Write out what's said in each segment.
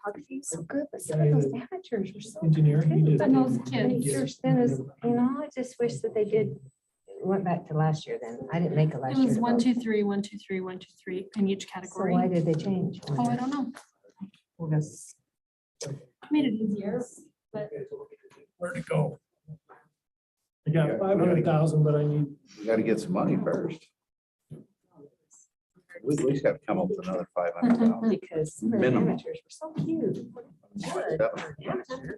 photography is so good, but some of those amateurs were so. Engineering, you did. But those Kids. kids, then is, I just wish that they did, went back to last year then. I didn't make it last It year. was to 1, vote. 2, 3, 1, 2, 3, 1, 2, 3 in each So category. why did they change? Oh, I don't know. Made it easier, but Where'd it go? I got 500,000, but I need. We gotta get some money first. We at least gotta come up with another 500,000. Because some of the Minimum. amateurs were so cute. Good for an amateur.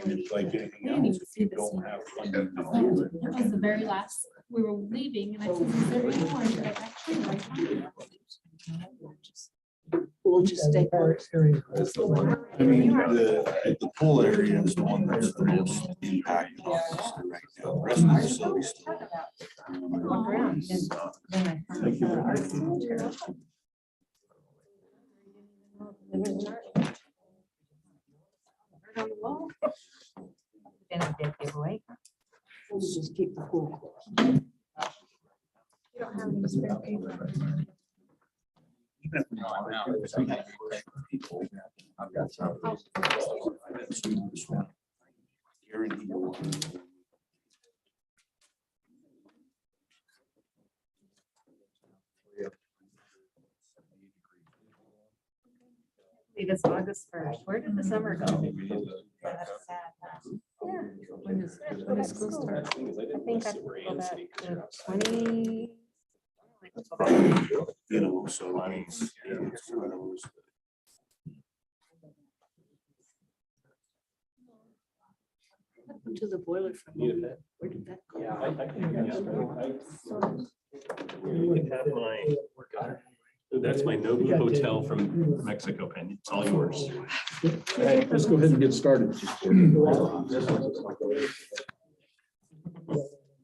It's like anything else, if you don't have funding. It was the very last, we were leaving and I said, is there any more? She's like, actually, no, I can't." We'll just stay. I mean, the pool area is the one that's the most impacted obviously right now. The rest of the facilities still. Walk around, and then I found the arts center. There was an art. Art on the wall. Then I did give away. Let's just keep the pool. You don't have any spare paper. I've got some. Guaranteed. It's August 1st. Where did the summer go? Yeah. When does school start? I think I go back to 20. You know, so I mean, it's one of those. To the boiler from. Where did that go? That's my Nobu Hotel from Mexico, and it's all yours. Let's go ahead and get started.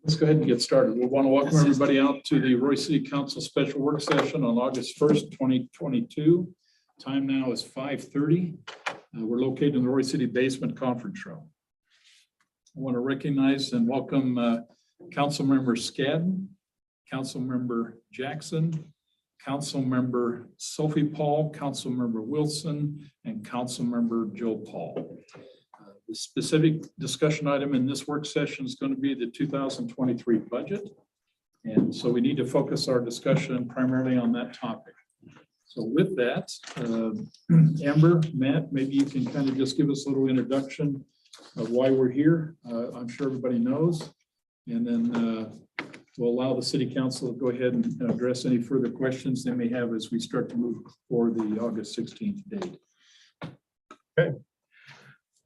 Let's go ahead and get started. We want to welcome everybody out to the Roy City Council Special Work Session on August 1st, 2022. Time now is 5:30. We're located in the Roy City Basement Conference Room. I want to recognize and welcome Councilmember Scadden, Councilmember Jackson, Councilmember Sophie Paul, Councilmember Wilson, and Councilmember Joe Paul. The specific discussion item in this work session is going to be the 2023 budget. And so we need to focus our discussion primarily on that topic. So with that, Amber, Matt, maybe you can kind of just give us a little introduction of why we're here. I'm sure everybody knows. And then we'll allow the city council to go ahead and address any further questions they may have as we start to move for the August 16th date. Okay.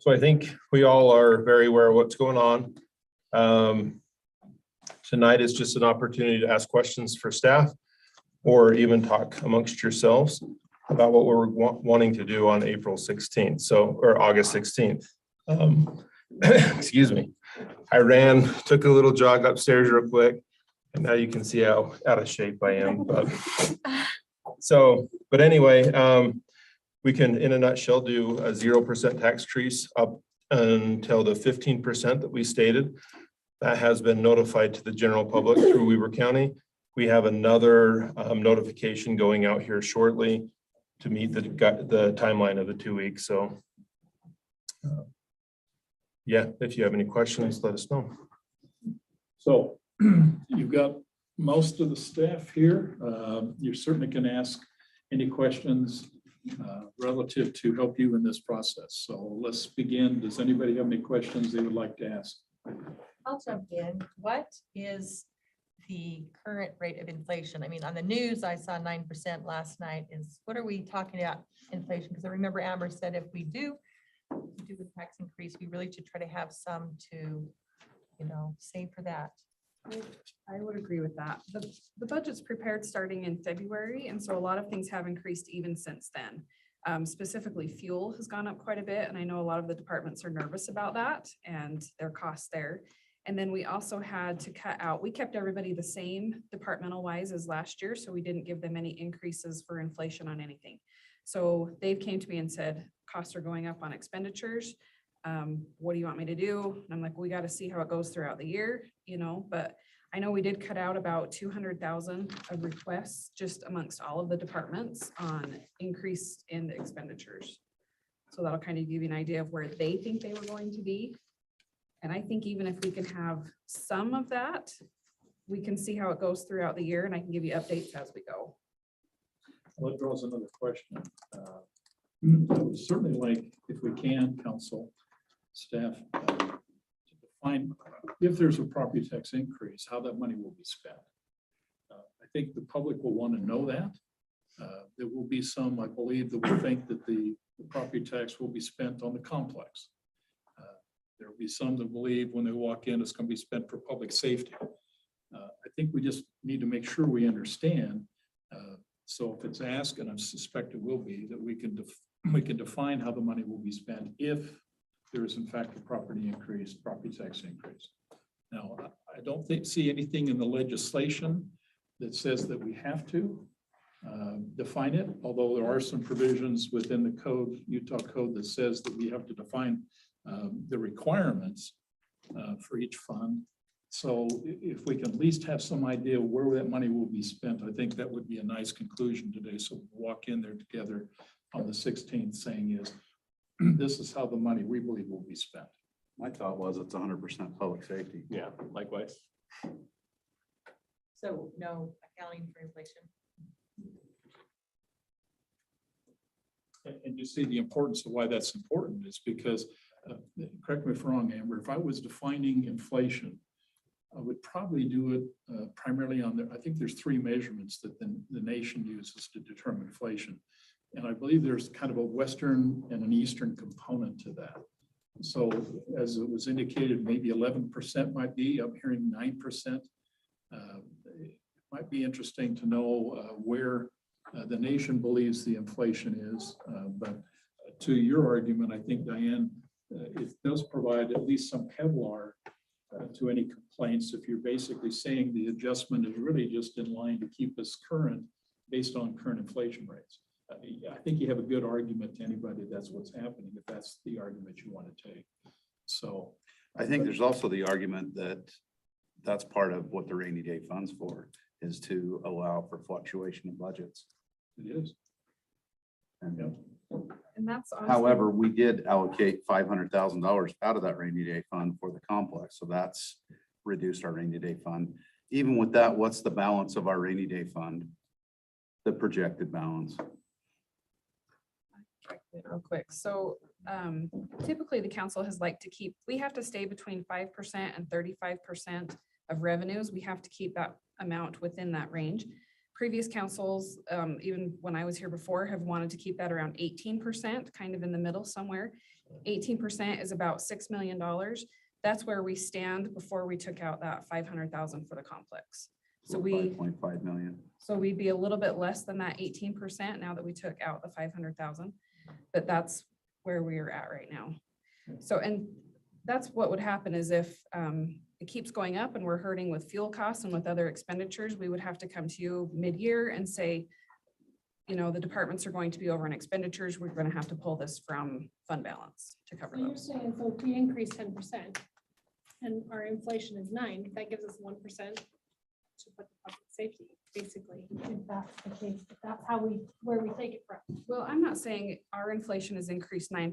So I think we all are very aware of what's going on. Tonight is just an opportunity to ask questions for staff or even talk amongst yourselves about what we're wanting to do on April 16th, or August 16th. Excuse me. I took a little jog upstairs real quick, and now you can see how out of shape I am. But anyway, we can, in a nutshell, do a 0% tax increase up until the 15% that we stated. That has been notified to the general public through Weber County. We have another notification going out here shortly to meet the timeline of the 2 weeks. So yeah, if you have any questions, let us know. So you've got most of the staff here. You certainly can ask any questions relative to help you in this process. So let's begin. Does anybody have any questions they would like to ask? I'll jump in. What is the current rate of inflation? I mean, on the news, I saw 9% last night. What are we talking about inflation? Because I remember Amber said if we do the tax increase, we really should try to have some to, save for that. I would agree with that. The budget's prepared starting in February, and so a lot of things have increased even since then. Specifically, fuel has gone up quite a bit, and I know a lot of the departments are nervous about that and their costs there. And then we also had to we kept everybody the same departmental wise as last year, so we didn't give them any increases for inflation on anything. So they came to me and said, costs are going up on expenditures. What do you want me to do? And I'm like, we got to see how it goes throughout the year, but I know we did cut out about 200,000 of requests just amongst all of the departments on increase in the expenditures. So that'll kind of give you an idea of where they think they were going to be. And I think even if we can have some of that, we can see how it goes throughout the year, and I can give you updates as we go. Well, that draws another question. I would certainly like, if we can, council, staff, to define if there's a property tax increase, how that money will be spent. I think the public will want to know that. There will be some, I believe, that will think that the property tax will be spent on the complex. There will be some that believe when they walk in, it's going to be spent for public safety. I think we just need to make sure we understand. So if it's asked, and I suspect it will be, that we can define how the money will be spent if there is in fact a property tax increase. Now, I don't see anything in the legislation that says that we have to define it, although there are some provisions within the code, Utah code, that says that we have to define the requirements for each fund. So if we can at least have some idea where that money will be spent, I think that would be a nice conclusion today. So we'll walk in there together on the 16th saying is, this is how the money we believe will be spent. My thought was it's 100% public safety. Yeah, likewise. So no accounting for inflation. And you see the importance of why that's important is because, correct me if I'm wrong, Amber, if I was defining inflation, I would probably do it primarily on I think there's 3 measurements that the nation uses to determine inflation. And I believe there's kind of a Western and an Eastern component to that. So as it was indicated, maybe 11% might be, I'm hearing 9%. It might be interesting to know where the nation believes the inflation is. But to your argument, I think, Diane, it does provide at least some Kevlar to any complaints. If you're basically saying the adjustment is really just in line to keep us current based on current inflation rates. I think you have a good argument to anybody that's what's happening, if that's the argument you want to take. So I think there's also the argument that that's part of what the rainy day fund's for, is to allow for fluctuation in budgets. it is. And And that's honestly. however, we did allocate $500,000 out of that rainy day fund for the complex. So that's reduced our rainy day fund. Even with that, what's the balance of our rainy day fund? The projected balance. Real quick. So typically the council has liked to keep, we have to stay between 5% and 35% of revenues. We have to keep that amount within that range. Previous councils, even when I was here before, have wanted to keep that around 18%, kind of in the middle somewhere. 18% is about $6 million. That's where we stand before we took out that 500,000 for the complex. So we, 5.5 million. so we'd be a little bit less than that 18% now that we took out the 500,000, but that's where we are at right now. So, and that's what would happen is if it keeps going up and we're hurting with fuel costs and with other expenditures, we would have to come to you mid-year and say, you know, the departments are going to be over in expenditures. We're going to have to pull this from fund balance to cover So you're those. saying, so if we increase 10% and our inflation is 9, that gives us 1% to put the public safety, basically, if that's the case, if that's where we take it from. Well, I'm not saying our inflation has increased 9%.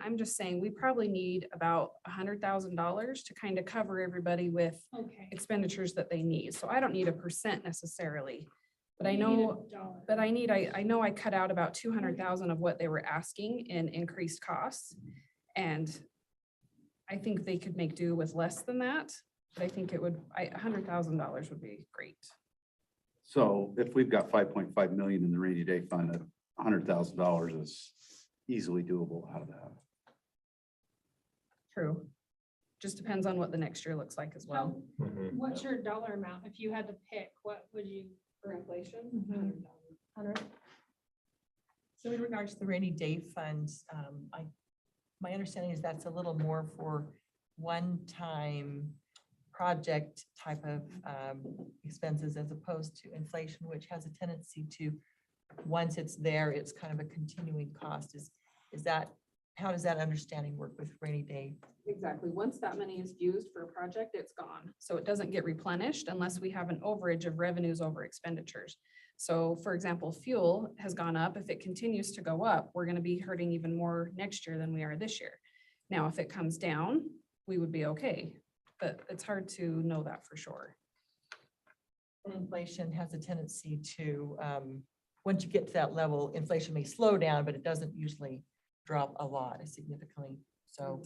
I'm just saying we probably need about $100,000 to kind of cover everybody with Okay. expenditures that they need. So I don't need a percent necessarily, but I You need a know, dollar. but I know I cut out about 200,000 of what they were asking in increased costs. And I think they could make do with less than that, but I think it would, $100,000 would be great. So if we've got 5.5 million in the rainy day fund, $100,000 is easily doable out of that. True. Just depends on what the next year looks like as well. So what's your dollar amount? If you had to pick, what would you? For inflation? 100? So in regards to the rainy day funds, my understanding is that's a little more for one-time project type of expenses as opposed to inflation, which has a tendency to, once it's there, it's kind of a continuing cost. Is that how does that understanding work with rainy day? Exactly. Once that money is used for a project, it's gone. So it doesn't get replenished unless we have an overage of revenues over expenditures. So for example, fuel has gone up. If it continues to go up, we're going to be hurting even more next year than we are this year. Now, if it comes down, we would be okay, but it's hard to know that for sure. Inflation has a tendency to, once you get to that level, inflation may slow down, but it doesn't usually drop a lot significantly. So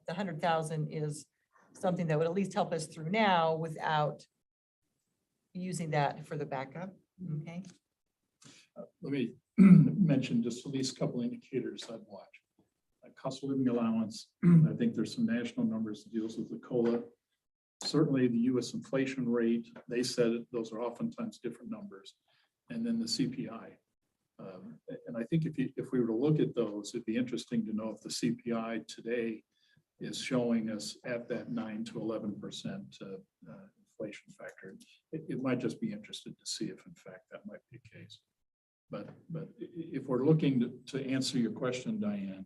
the 100,000 is something that would at least help us through now without using that for the backup. Okay. Let me mention just at least a couple indicators I'd watch. Cost of living allowance, I think there's some national numbers that deals with the COLA. Certainly the US inflation rate, they said it, those are oftentimes different numbers. And then the CPI. And I think if we were to look at those, it'd be interesting to know if the CPI today is showing us at that 9 to 11% inflation factor. It might just be interested to see if in fact that might be the case. But if we're looking to answer your question, Diane,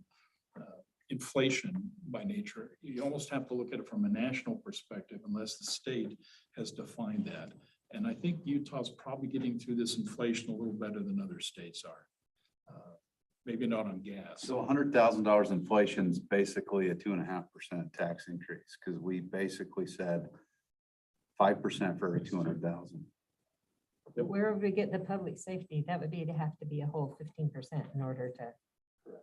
inflation by nature, you almost have to look at it from a national perspective unless the state has defined that. And I think Utah's probably getting through this inflation a little better than other states are. Maybe not on gas. So $100,000 inflation is basically a 2.5% tax increase, because we basically said 5% for every 200,000. Where would we get the public safety? That would be to have to be a whole 15% in order to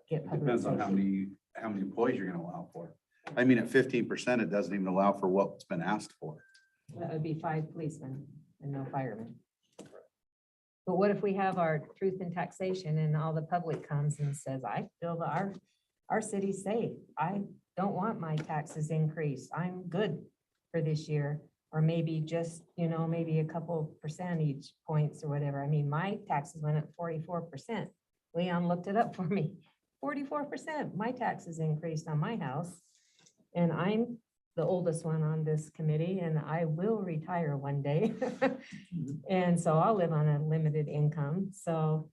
get It public depends on safety. how many employees you're gonna allow for. I mean, at 15%, it doesn't even allow for what's been asked for. That would be 5 policemen and no firemen. But what if we have our truth in taxation and all the public comes and says, I feel that our city's safe. I don't want my taxes increased. I'm good for this year. Or maybe just, maybe a couple percentage points or whatever. I mean, my taxes went up 44%. Leon looked it up for me. 44%, my taxes increased on my house. And I'm the oldest one on this committee and I will retire one day. And so I'll live on a limited income. So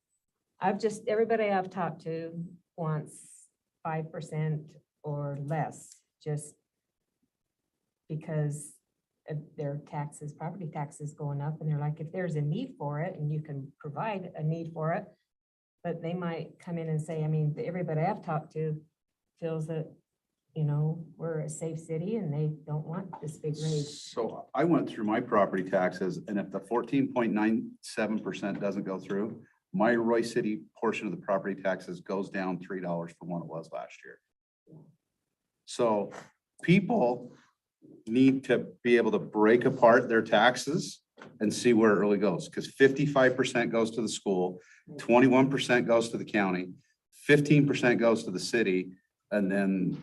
everybody I've talked to wants 5% or less, just because of their taxes, property taxes going up. And they're like, if there's a need for it and you can provide a need for it, but they might come in and say, I mean, everybody I've talked to feels that, we're a safe city and they don't want this big raise. So I went through my property taxes, and if the 14.97% doesn't go through, my Roy City portion of the property taxes goes down $3 from what it was last year. So people need to be able to break apart their taxes and see where it really goes, because 55% goes to the school, 21% goes to the county, 15% goes to the city, and then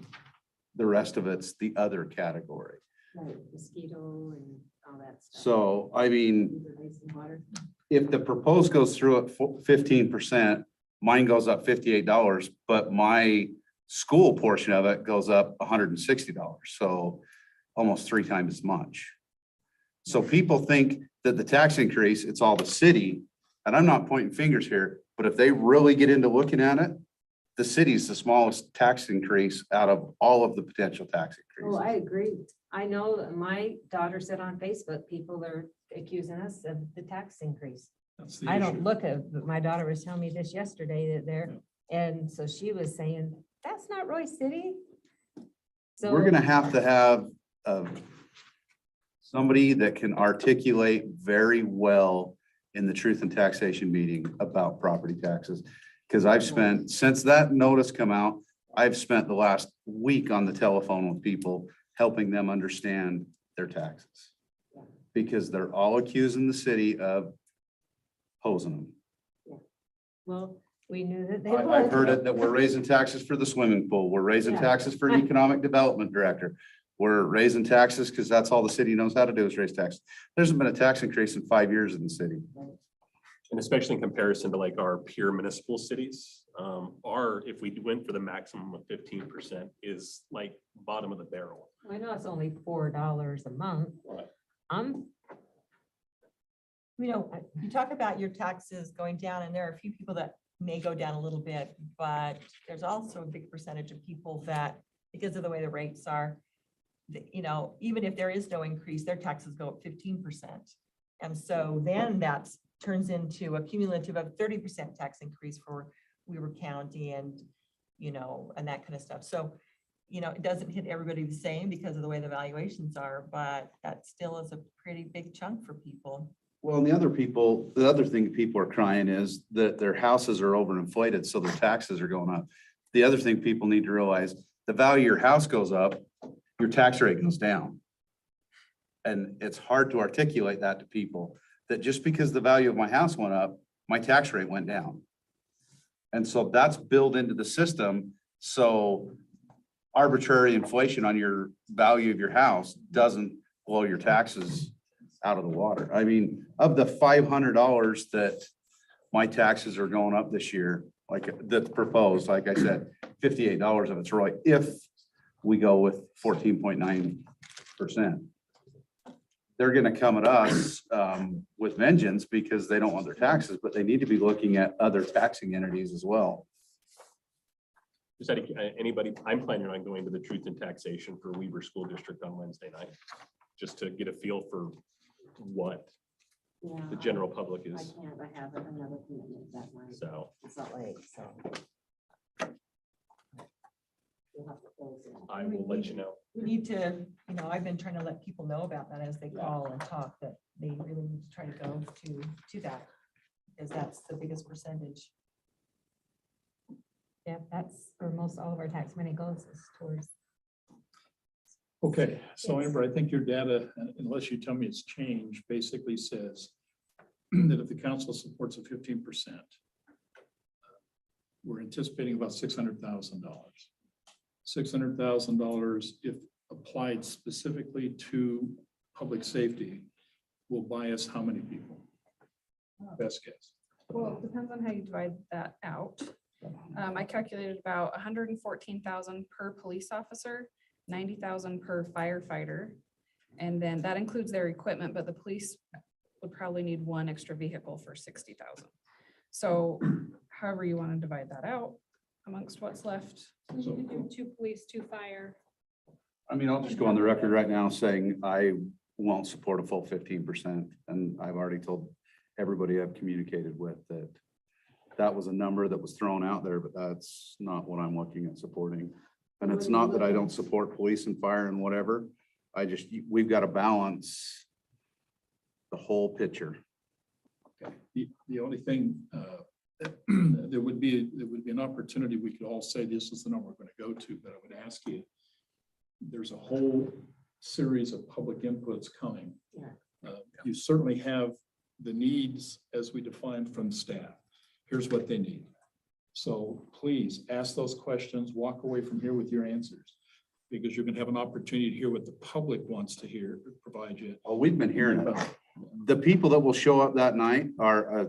the rest of it's the other category. Like mosquito and all that stuff. So, I mean, Releasing water. if the proposed goes through at 15%, mine goes up $58, but my school portion of it goes up $160. So almost 3 times as much. So people think that the tax increase, it's all the city, and I'm not pointing fingers here, but if they really get into looking at it, the city's the smallest tax increase out of all of the potential tax Oh, I increases. agree. I know that my daughter said on Facebook, people are accusing us of the tax increase. That's the I don't issue. look at, but my daughter was telling me this yesterday that and so she was saying, that's not Roy City. So We're gonna have to have somebody that can articulate very well in the truth and taxation meeting about property taxes. Because I've spent, since that notice come out, I've spent the last week on the telephone with people, helping them understand their taxes. Because they're all accusing the city of posing them. Well, we knew that they I've heard would. it that we're raising taxes for the swimming pool. We're raising Yeah. taxes for economic development director. We're raising taxes because that's all the city knows how to do is raise taxes. There hasn't been a tax increase in 5 years in the city. And especially in comparison to like our peer municipal cities, if we went for the maximum of 15% is like bottom of the barrel. I know it's only $4 a month. Right. You talk about your taxes going down, and there are a few people that may go down a little bit, but there's also a big percentage of people that, because of the way the rates are, you know, even if there is no increase, their taxes go up 15%. And so then that's turns into a cumulative of 30% tax increase for Weaver County and, you know, and that kind of stuff. So, you know, it doesn't hit everybody the same because of the way the valuations are, but that still is a pretty big chunk for people. Well, and the other thing people are crying is that their houses are overinflated, so their taxes are going up. The other thing people need to realize, the value of your house goes up, your tax rate goes down. And it's hard to articulate that to people, that just because the value of my house went up, my tax rate went down. And so that's built into the system. So arbitrary inflation on your value of your house doesn't blow your taxes out of the water. I mean, of the $500 that my taxes are going up this year, like that's proposed, like I said, $58 of it's right, if we go with 14.9%. They're gonna come at us with vengeance because they don't want their taxes, but they need to be looking at other taxing entities as well. Just anybody, I'm planning on going to the Truth in Taxation for Weaver School District on Wednesday night, just to get a feel for what the general public I is. can't, I have another commitment that night. So It's not late, so. You'll have to close it. I will let you know. We need to, you know, I've been trying to let people know about that as they call and talk, that they really need to try to go to that, because that's the biggest percentage. Yeah, that's where most all of our tax money goes is towards. Okay, so Amber, I think your data, unless you tell me it's changed, basically says that if the council supports a 15%, we're anticipating about $600,000. $600,000, if applied specifically to public safety, will buy us how many people? Best guess. Well, it depends on how you divide that out. I calculated about 114,000 per police officer, 90,000 per firefighter. And then that includes their equipment, but the police would probably need one extra vehicle for 60,000. So however you want to divide that out amongst what's left. You could do 2 police, 2 fire. I mean, I'll just go on the record right now saying I won't support a full 15%. And I've already told everybody I've communicated with that that was a number that was thrown out there, but that's not what I'm looking at supporting. And it's not that I don't support police and fire and whatever. We've got to balance the whole picture. The only thing, there would be an opportunity, we could all say this is the number we're going to go to, but I would ask you, there's a whole series of public inputs coming. You certainly have the needs as we defined from staff. Here's what they need. So please ask those questions, walk away from here with your answers, because you're gonna have an opportunity to hear what the public wants to hear, provide you. Oh, we've been hearing it. The people that will show up that night are,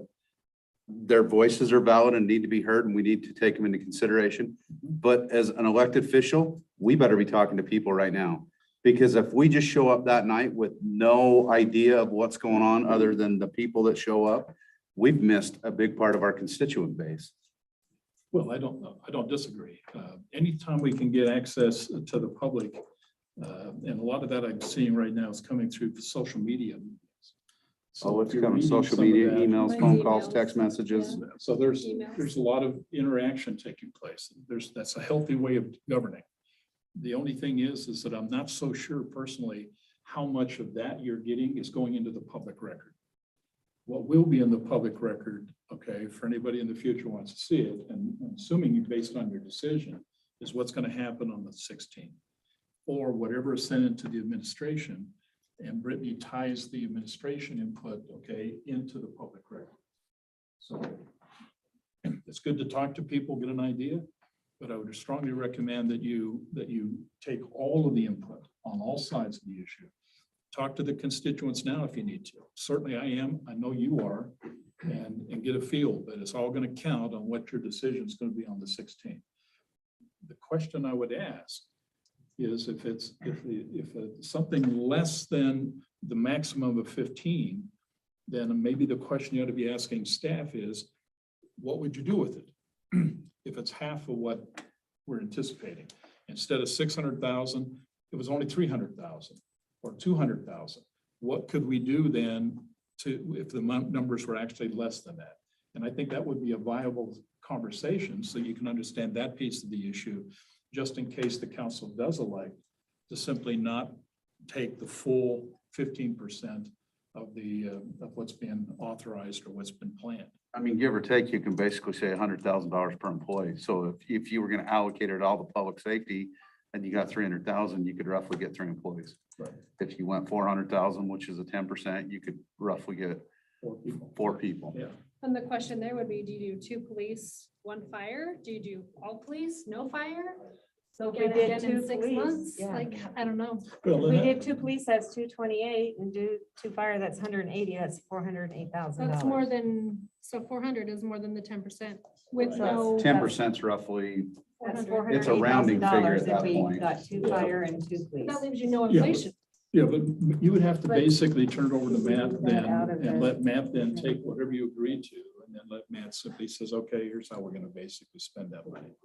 their voices are valid and need to be heard, and we need to take them into consideration. But as an elected official, we better be talking to people right now. Because if we just show up that night with no idea of what's going on other than the people that show up, we've missed a big part of our constituent base. Well, I don't disagree. Anytime we can get access to the public, and a lot of that I'm seeing right now is coming through the social media. So it's if you're coming, reading social some of media, that- emails, phone calls, Emails, text messages. So there's Emails. a lot of interaction taking place. That's a healthy way of governing. The only thing is that I'm not so sure personally how much of that you're getting is going into the public record. What will be in the public record, okay, for anybody in the future who wants to see it, and I'm assuming you based on your decision, is what's going to happen on the 16th. Or whatever is sent into the administration, and Brittany ties the administration input, okay, into the public record. So it's good to talk to people, get an idea, but I would strongly recommend that you take all of the input on all sides of the issue. Talk to the constituents now if you need to. Certainly I am, I know you are, and get a feel that it's all going to count on what your decision is going to be on the 16th. The question I would ask is if it's something less than the maximum of 15, then maybe the question you ought to be asking staff is, what would you do with it? If it's half of what we're anticipating, instead of 600,000, it was only 300,000 or 200,000. What could we do then if the numbers were actually less than that? And I think that would be a viable conversation, so you can understand that piece of the issue, just in case the council does elect to simply not take the full 15% of of what's been authorized or what's been planned. I mean, give or take, you can basically say $100,000 per employee. So if you were gonna allocate it all to public safety and you got 300,000, you could roughly get 3 employees. Right. If you went 400,000, which is a 10%, you could roughly get 4 people. Yeah. And the question there would be, do you do 2 police, 1 fire? Do you do all police, no fire? So if we Get it did again in 2 6 police, months? yeah. Like, I don't know. Well, We then did 2 police, that's 228, and do 2 fire, that's 180, that's $408,000. That's more than, so 400 is more than the 10% with Right. no. 10% is roughly, That's It's a rounding figure at $408,000 that if we point. got 2 fire and 2 police. That leaves you no Yeah, but- inflation. Yeah, but you would have to But- basically turn it over to Matt That then, out of and the- let Matt then take whatever you agree to, and then let Matt simply says, okay, here's how we're gonna basically spend that money.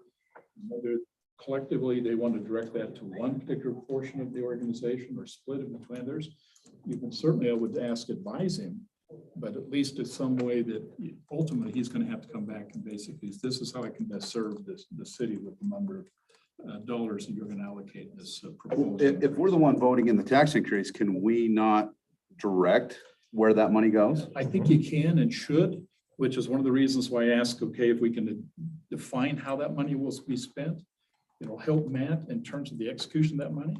Whether collectively they want to direct that to one particular portion of the organization or split it between others, you can certainly, I would ask, advise him, but at least it's some way that ultimately he's gonna have to come back and basically, this is how I can best serve the city with the number of dollars that you're gonna allocate in this proposal. if we're the one voting in the tax increase, can we not direct where that money goes? I think you can and should, which is one of the reasons why I ask, okay, if we can define how that money will be spent. It'll help Matt in terms of the execution of that money.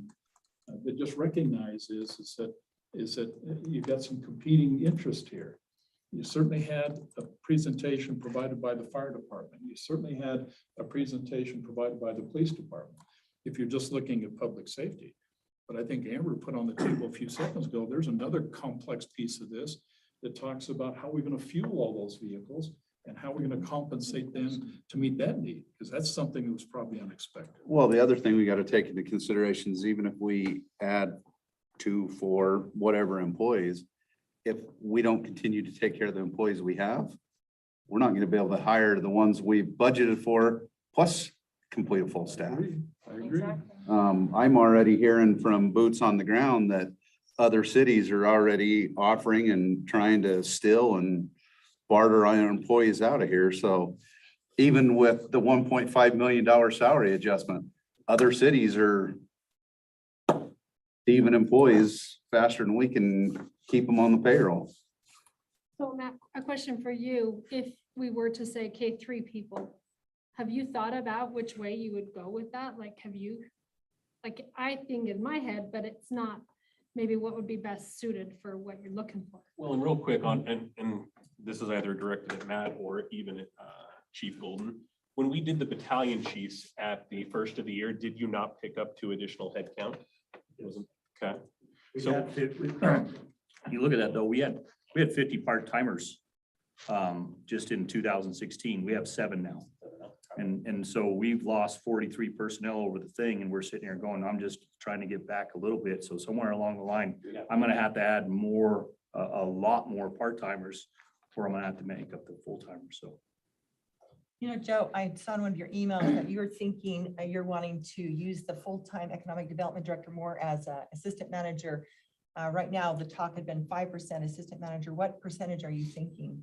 But just recognize is that you've got some competing interest here. You certainly had a presentation provided by the fire department. You certainly had a presentation provided by the police department. If you're just looking at public safety. But I think Amber put on the table a few seconds ago, there's another complex piece of this that talks about how we're going to fuel all those vehicles and how we're going to compensate them to meet that need, because that's something that was probably unexpected. Well, the other thing we got to take into consideration is even if we add 2, 4, whatever employees, if we don't continue to take care of the employees we have, we're not going to be able to hire the ones we budgeted for, plus complete a full staff. I agree. I'm already hearing from boots on the ground that other cities are already offering and trying to steal and barter our employees out of here. So even with the $1.5 million salary adjustment, other cities are even employees faster than we can keep them on the payroll. So Matt, a question for you. If we were to say K-3 people, have you thought about which way you would go with that? Like, I think in my head, but it's not maybe what would be best suited for what you're looking for. Well, and real quick on, and this is either directed at Matt or even at Chief Golden. When we did the battalion chiefs at the first of the year, did you not pick up 2 additional headcount? It wasn't, okay. So You look at that though, we had 50 part-timers just in 2016. We have 7 now. And so we've lost 43 personnel over the thing, and we're sitting here going, I'm just trying to get back a little bit. So somewhere along the line, I'm gonna have to add more, a lot more part-timers, or I'm gonna have to make up the full-timers, so. You know, Joe, I saw in one of your emails that you were thinking, you're wanting to use the full-time economic development director more as a assistant manager. Right now, the talk had been 5% assistant manager. What percentage are you thinking?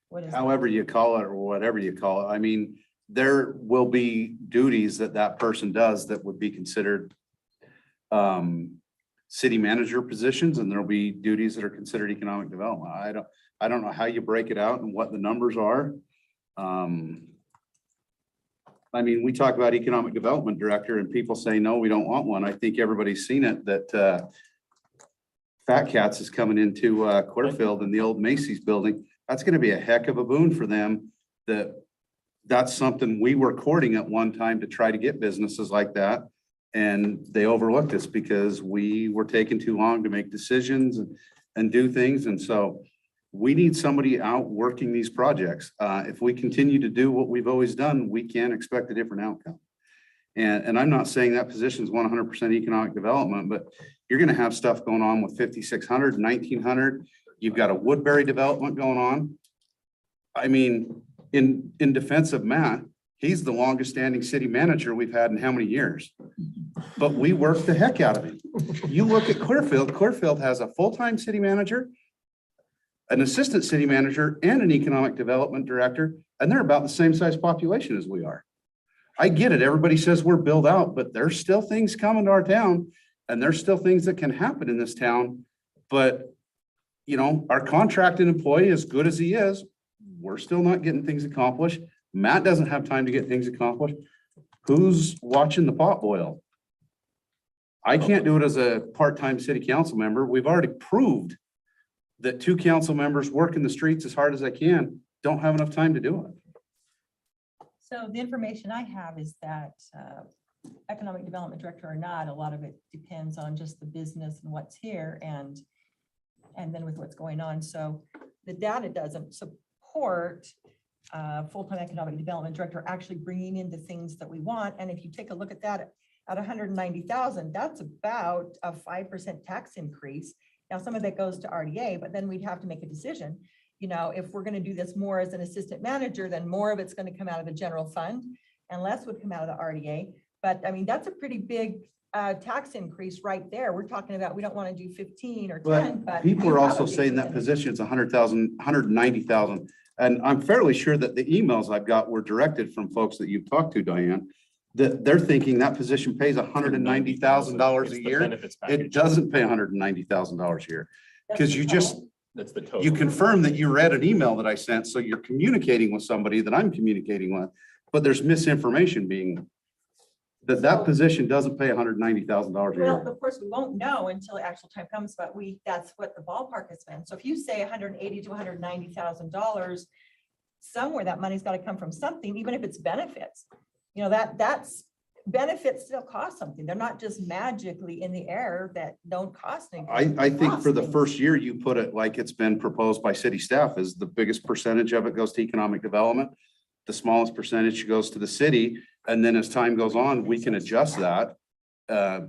What is? However you call it or whatever you call it. I mean, there will be duties that that person does that would be considered city manager positions, and there'll be duties that are considered economic development. I don't know how you break it out and what the numbers are. I mean, we talk about economic development director and people say, no, we don't want one. I think everybody's seen it that Fat Cats is coming into Clearfield in the old Macy's building. That's going to be a heck of a boon for them. That's something we were courting at one time to try to get businesses like that. And they overlooked us because we were taking too long to make decisions and do things. And so we need somebody out working these projects. If we continue to do what we've always done, we can expect a different outcome. And I'm not saying that position is 100% economic development, but you're going to have stuff going on with 5,600, 1,900. You've got a Woodbury development going on. I mean, in defense of Matt, he's the longest standing city manager we've had in how many years? But we work the heck out of him. You look at Clearfield, Clearfield has a full-time city manager, an assistant city manager, and an economic development director, and they're about the same size population as we are. I get it. Everybody says we're built out, but there's still things coming to our town, and there's still things that can happen in this town. But, you know, our contracted employee, as good as he is, we're still not getting things accomplished. Matt doesn't have time to get things accomplished. Who's watching the pot boil? I can't do it as a part-time city council member. We've already proved that 2 council members working the streets as hard as I can don't have enough time to do it. So the information I have is that economic development director or not, a lot of it depends on just the business and what's here and then with what's going on. So the data doesn't support full-time economic development director actually bringing in the things that we want. And if you take a look at that at 190,000, that's about a 5% tax increase. Now, some of that goes to RDA, but then we'd have to make a decision. You know, if we're going to do this more as an assistant manager, then more of it's going to come out of the general fund and less would come out of the RDA. But I mean, that's a pretty big tax increase right there. We're talking about, we don't want to do 15 or 10, but. People are also that would be saying that considered. position is 100,000, 190,000. And I'm fairly sure that the emails I've got were directed from folks that you've talked to, Diane, that they're thinking that position pays $190,000 It's a the year. benefits It package. doesn't pay $190,000 a year. Because you just, That's the total. you confirm that you read an email that I sent, so you're communicating with somebody that I'm communicating with, but there's misinformation being, that position doesn't pay $190,000 a Well, year. of course, we won't know until the actual time comes, but that's what the ballpark has been. So if you say $180,000 to $190,000, somewhere that money's got to come from something, even if it's benefits. You know, that's benefits still cost something. They're not just magically in the air that don't cost anything. I think Cost for the things. first year, you put it like it's been proposed by city staff, is the biggest percentage of it goes to economic development. The smallest percentage goes to the city. And then as time goes on, we can adjust that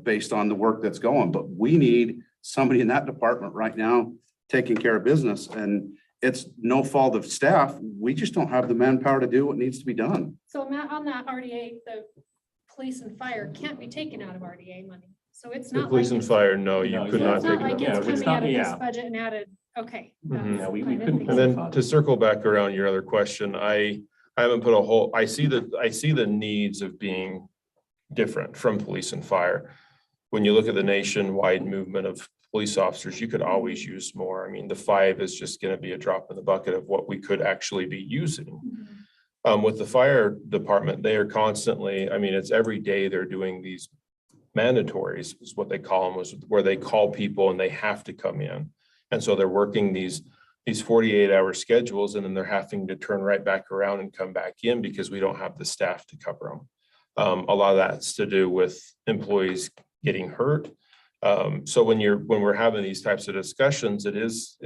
based on the work that's going. But we need somebody in that department right now taking care of business. And it's no fault of staff. We just don't have the manpower to do what needs to be done. So Matt, on that RDA, the police and fire can't be taken out of RDA money. So it's The not. police like and it's- fire, no, you No, could So not it's take not like it. Yeah, it's it's coming not- out of this yeah. budget and added, okay. Mhm. that's- Yeah, we I didn't couldn't think And so. then to circle back around your other question, I haven't put a whole, I see the needs of being different from police and fire. When you look at the nationwide movement of police officers, you could always use more. I mean, the 5 is just gonna be a drop in the bucket of what we could actually be using. With the fire department, they are constantly, I mean, it's every day they're doing these mandatories, is what they call them, where they call people and they have to come in. And so they're working these 48-hour schedules, and then they're having to turn right back around and come back in because we don't have the staff to cover them. A lot of that's to do with employees getting hurt. So when we're having these types of discussions, it is,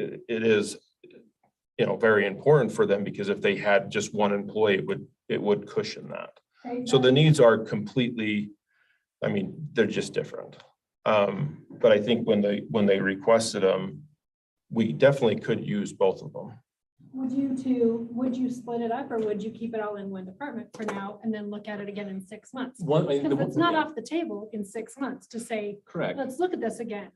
you know, very important for them, because if they had just one employee, it would cushion that. So the needs are completely, I mean, they're just different. But I think when they requested them, we definitely could use both of them. Would you split it up or would you keep it all in one department for now and then look at it again in 6 months? Because it's not off the table in 6 months to say, Correct. let's look at this again.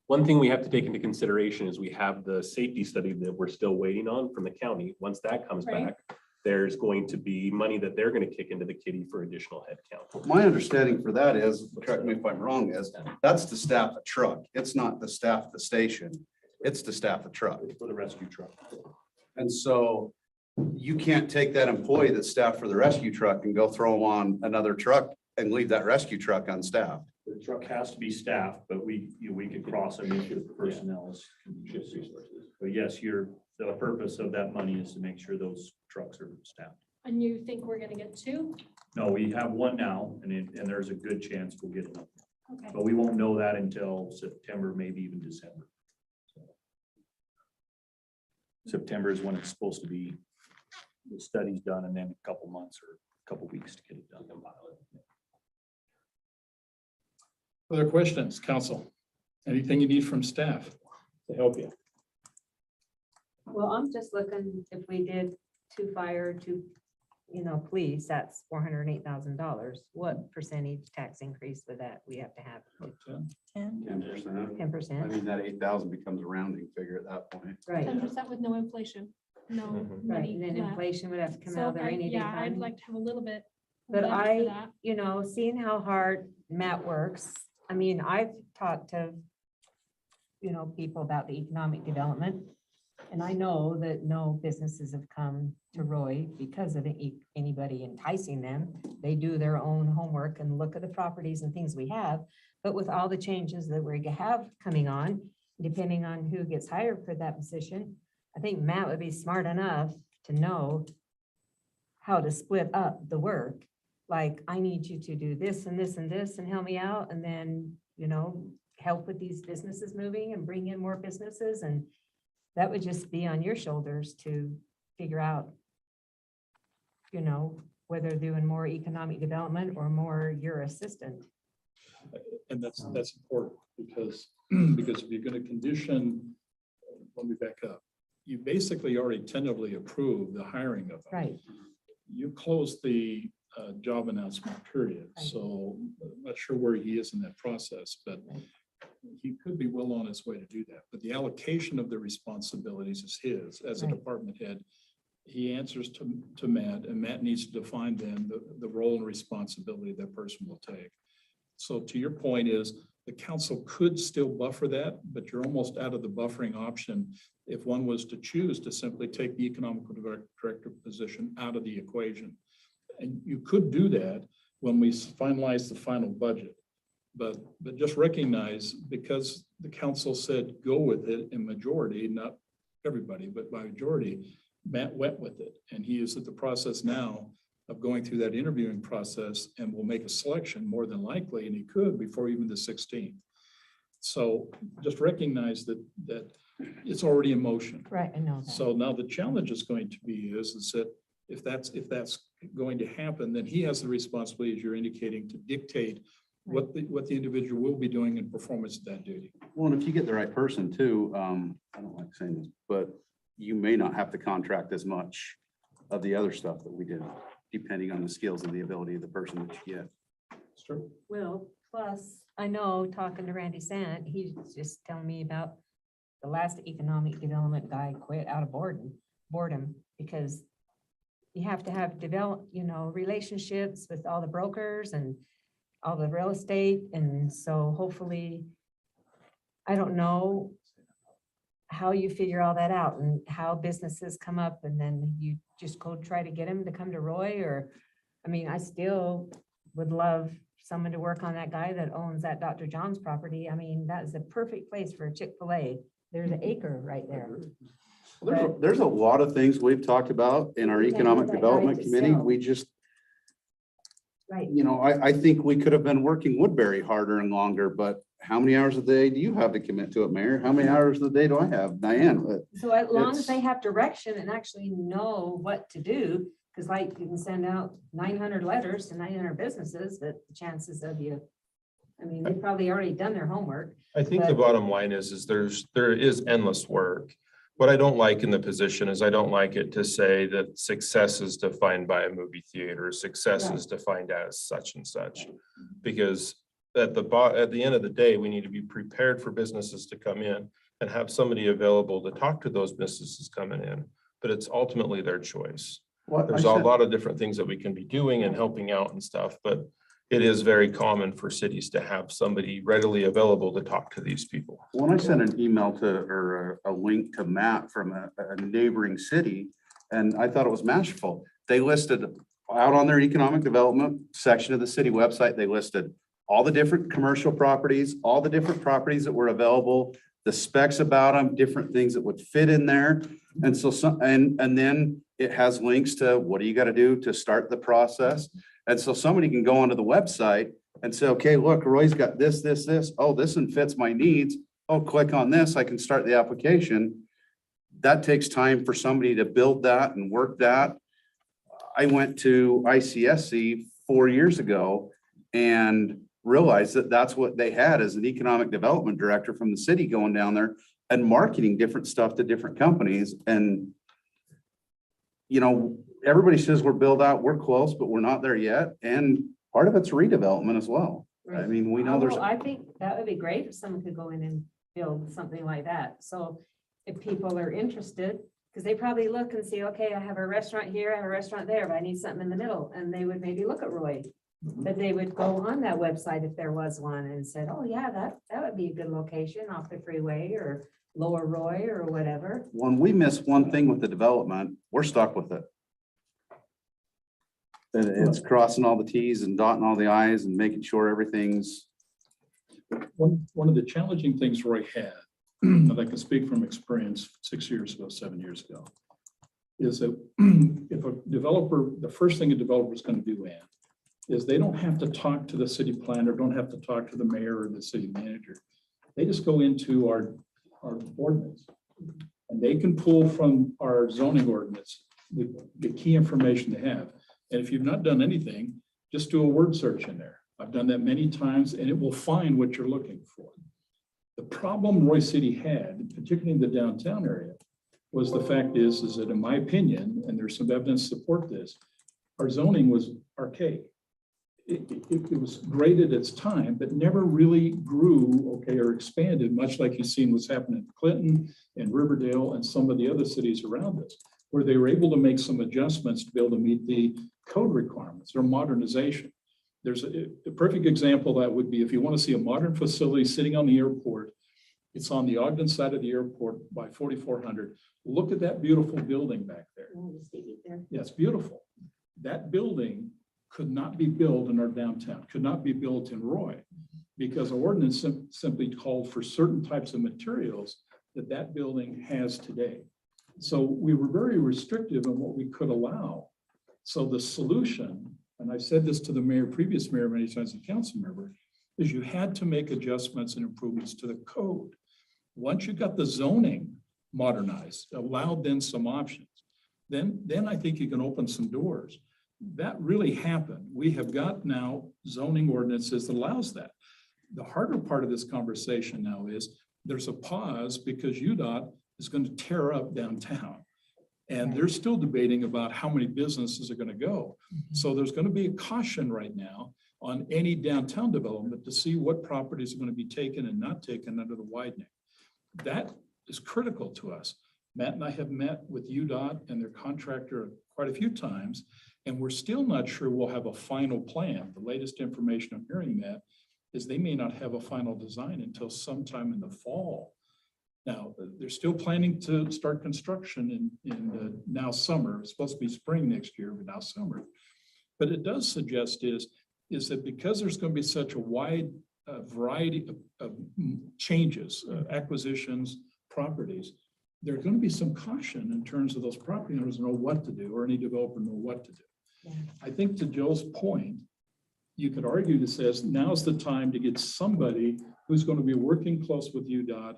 One thing we have to take into consideration is we have the safety study that we're still waiting on from the county. Once that comes Right. back, there's going to be money that they're going to kick into the kitty for additional headcount. My understanding for that is, correct me if I'm wrong, is that's the staff a truck. It's not the staff at the station. It's the staff a truck. For the rescue truck. And so you can't take that employee that's staffed for the rescue truck and go throw them on another truck and leave that rescue truck unstaffed. The truck has to be staffed, but we could cross them if the personnel is. But yes, the purpose of that money is to make sure those trucks are staffed. And you think we're gonna get 2? No, we have one now, and there's a good chance we'll get another. Okay. But we won't know that until September, maybe even December. September is when it's supposed to be, the study's done, and then a couple months or a couple weeks to get it done. Other questions, council? Anything you need from staff to help you? Well, I'm just looking, if we did 2 fire, 2, police, that's $408,000. What percentage tax increase would that we have to have? Ten. 10%. 10%? I mean, that 8,000 becomes a rounding figure at that point. Right, 10% with no inflation, no Mhm. right. money And then left. inflation would have to come So out of the rainy day yeah, I'd fund. like to have a little bit. But left for I, that. seeing how hard Matt works, I mean, I've talked to, people about the economic development. And I know that no businesses have come to Roy because of anybody enticing them. They do their own homework and look at the properties and things we have. But with all the changes that we have coming on, depending on who gets hired for that position, I think Matt would be smart enough to know how to split up the work. Like, I need you to do this and this and this and help me out, and then, help with these businesses moving and bring in more businesses, and that would just be on your shoulders to figure out, whether doing more economic development or more your assistant. And that's important because, because if you're gonna condition, let me back up. You basically already tentatively approved the hiring of them. Right, You closed the job announcement period, Right. so I'm not sure where he is in that process, but Right. he could be well on his way to do that. But the allocation of the responsibilities is his as a Right. department head. He answers to Matt, and Matt needs to define then the role and responsibility that person will take. So to your point is, the council could still buffer that, but you're almost out of the buffering option if one was to choose to simply take the economical director position out of the equation. And you could do that when we finalize the final budget. But just recognize, because the council said go with it in majority, not everybody, but by majority, Matt went with it. And he is at the process now of going through that interviewing process and will make a selection more than likely, and he could before even the 16th. So just recognize that it's already in motion. right, I know that. So now the challenge is going to be is that if that's going to happen, then he has the responsibility, as you're indicating, to dictate what the individual will be doing in performance of that duty. Well, and if you get the right person too, I don't like saying this, but you may not have to contract as much of the other stuff that we did, depending on the skills and the ability of the person that you get. It's true. Well, plus, I know, talking to Randy Sant, he's just telling me about the last economic development guy quit out of boredom, because you have to have relationships with all the brokers and all the real estate. And so hopefully, I don't know how you figure all that out and how businesses come up, and then you just go try to get them to come to Roy, or, I mean, I still would love someone to work on that guy that owns that Dr. John's property. I mean, that is the perfect place for a Chick-fil-A. There's an acre right there. There's a lot of things we've talked about in our We can't economic let that development guy committee. sell. We just, Right. I think we could have been working Woodbury harder and longer, but how many hours a day do you have to commit to it, Mayor? How many hours a day do I have, Diane? So as long as It's- they have direction and actually know what to do, because like you can send out 900 letters to 900 businesses, but the chances of you, I mean, they've probably already done their homework. I think the But- bottom line is there is endless work. What I don't like in the position is I don't like it to say that success is defined by a movie theater, success is defined as such and such. Because at the end of the day, we need to be prepared for businesses to come in and have somebody available to talk to those businesses coming in. But it's ultimately their choice. There's a lot of different things that we can be doing and helping out and stuff, but it is very common for cities to have somebody readily available to talk to these people. When I sent an email or a link to Matt from a neighboring city, and I thought it was masterful. They listed out on their economic development section of the city website, they listed all the different commercial properties, all the different properties that were available, the specs about them, different things that would fit in there. And so and then it has links to what do you got to do to start the process. And so somebody can go onto the website and say, okay, look, Roy's got this. Oh, this one fits my needs. Oh, click on this. I can start the application. That takes time for somebody to build that and work that. I went to ICSC 4 years ago and realized that that's what they had as an economic development director from the city going down there, and marketing different stuff to different companies. And, you know, everybody says we're built out, we're close, but we're not there yet. And part of it's redevelopment as well. I mean, we know there's, I think that would be great if someone could go in and build something like that. So if people are interested, because they probably look and see, okay, I have a restaurant here, I have a restaurant there, but I need something in the middle. And they would maybe look at Roy. But they would go on that website if there was one and said, oh yeah, that would be a good location off the freeway or Lower Roy or whatever. when we miss one thing with the development, we're stuck with it. And it's crossing all the Ts and dotting all the Is and making sure everything's, One of the challenging things Roy had, that I can speak from experience 6 years ago, 7 years ago, is that if a developer, the first thing a developer is going to do, Ann, is they don't have to talk to the city planner, don't have to talk to the mayor or the city manager. They just go into our ordinance. And they can pull from our zoning ordinance, the key information they have. And if you've not done anything, just do a word search in there. I've done that many times and it will find what you're looking for. The problem Roy City had, particularly in the downtown area, was the fact is that in my opinion, and there's some evidence to support this, our zoning was archaic. It was great at its time, but never really grew, okay, or expanded, much like you've seen what's happening in Clinton and Riverdale and some of the other cities around us, where they were able to make some adjustments to be able to meet the code requirements or modernization. There's a perfect example that would be if you want to see a modern facility sitting on the airport, it's on the Ogden side of the airport by 4400. Look at that beautiful building back there. Yeah, it's beautiful. That building could not be built in our downtown, could not be built in Roy, because ordinance simply called for certain types of materials that building has today. So we were very restrictive on what we could allow. So the solution, and I've said this to the mayor, previous mayor many times, the council member, is you had to make adjustments and improvements to the code. Once you got the zoning modernized, allowed then some options, then I think you can open some doors. That really happened. We have got now zoning ordinances that allows that. The harder part of this conversation now is there's a pause because UDOT is going to tear up downtown. And they're still debating about how many businesses are going to go. So there's going to be a caution right now on any downtown development to see what properties are going to be taken and not taken under the widening. That is critical to us. Matt and I have met with UDOT and their contractor quite a few times, and we're still not sure we'll have a final plan. The latest information I'm hearing, Matt, is they may not have a final design until sometime in the fall. Now, they're still planning to start construction in now summer. It's supposed to be spring next year, but now summer. But it does suggest is that because there's going to be such a wide variety of changes, acquisitions, properties, there's going to be some caution in terms of those property owners know what to do, or any developer know what to do. Yeah. I think to Joe's point, you could argue that says now's the time to get somebody who's going to be working close with UDOT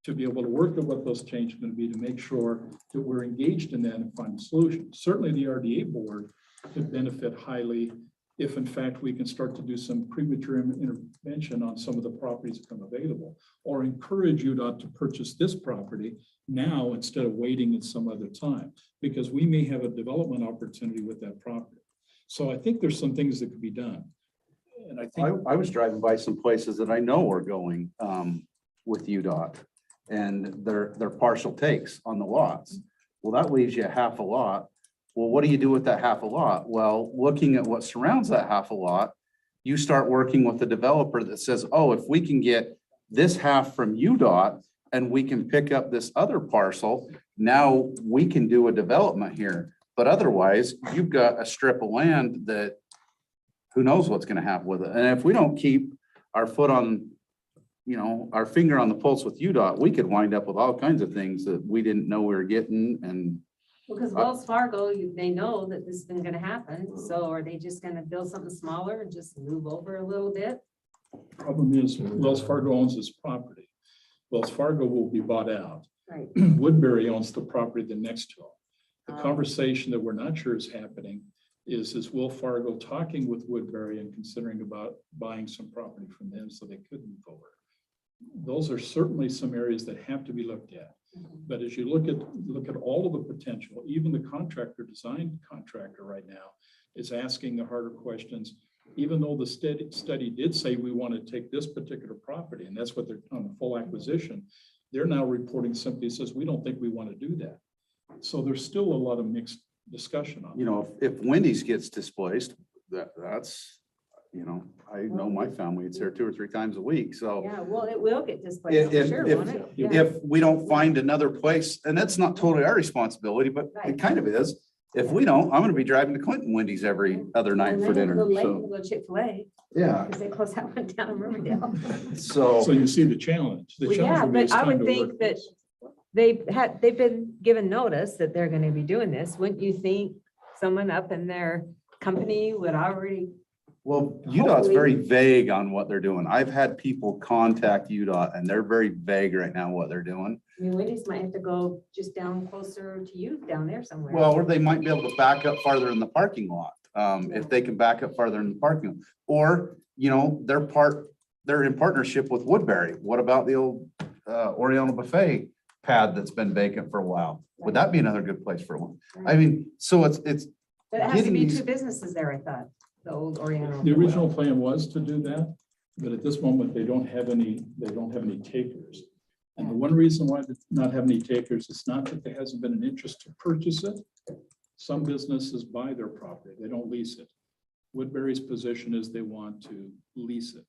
to be able to work at what those changes are going to be to make sure that we're engaged in that and find a solution. Certainly the RDA board could benefit highly if in fact we can start to do some premature intervention on some of the properties that become available, or encourage UDOT to purchase this property now instead of waiting at some other time, because we may have a development opportunity with that property. So I think there's some things that could be done. And I think I was driving by some places that I know are going with UDOT and their partial takes on the lots. Well, that leaves you half a lot. Well, what do you do with that half a lot? Well, looking at what surrounds that half a lot, you start working with the developer that says, oh, if we can get this half from UDOT and we can pick up this other parcel, now we can do a development here. But otherwise, you've got a strip of land that who knows what's going to happen with it. And if we don't keep our foot on, our finger on the pulse with UDOT, we could wind up with all kinds of things that we didn't know we were getting. And Because Wells Fargo, they know that this has been gonna happen, so are they just gonna build something smaller and just move over a little bit? problem is Wells Fargo owns this property. Wells Fargo will be bought out. Right. Woodbury owns the property the next to them. The Oh. conversation that we're not sure is happening is Will Fargo talking with Woodbury and considering about buying some property from them so they could move over. those are certainly some areas that have to be looked at. But as you look at all of the potential, even the design contractor right now is asking the harder questions. Even though the study did say we want to take this particular property, and that's what they're on the full acquisition, they're now reporting simply says, we don't think we want to do that. So there's still a lot of mixed discussion on. You know, if Wendy's gets displaced, that's, you know, I know my family, it's there 2 or 3 times a week, so. Yeah, well, it will get displaced, for If, sure, if, won't it? Yeah. if we don't find another place, and that's not totally our responsibility, but Right. it kind of is. If we don't, I'm gonna be driving to Clinton Wendy's every other night And for then dinner, we'll go so, Go Chick-fil-A, yeah, because they closed that one down in Riverdale. So so. you see the challenge. The Well, challenge yeah, will be but it's I time would to think work that this. they've been given notice that they're gonna be doing this. Wouldn't you think someone up in their company would already? Well, UDOT's very vague on what they're doing. I've had people contact UDOT and they're very vague right now what they're doing. I mean, Wendy's might have to go just down closer to you down there somewhere. Well, or they might be able to back up farther in the parking lot, if they can back up farther in the parking lot. Or, you know, they're in partnership with Woodbury. What about the old Oriental Buffet pad that's been vacant for a while? Would that be another good place for one? I mean, so it's, But it has to getting be these- 2 businesses there, I thought, the old Oriental. The original plan was to do that, but at this moment, they don't have any takers. And the one reason why they not have any takers is not that there hasn't been an interest to purchase it. Some businesses buy their property, they don't lease it. Woodbury's position is they want to lease it.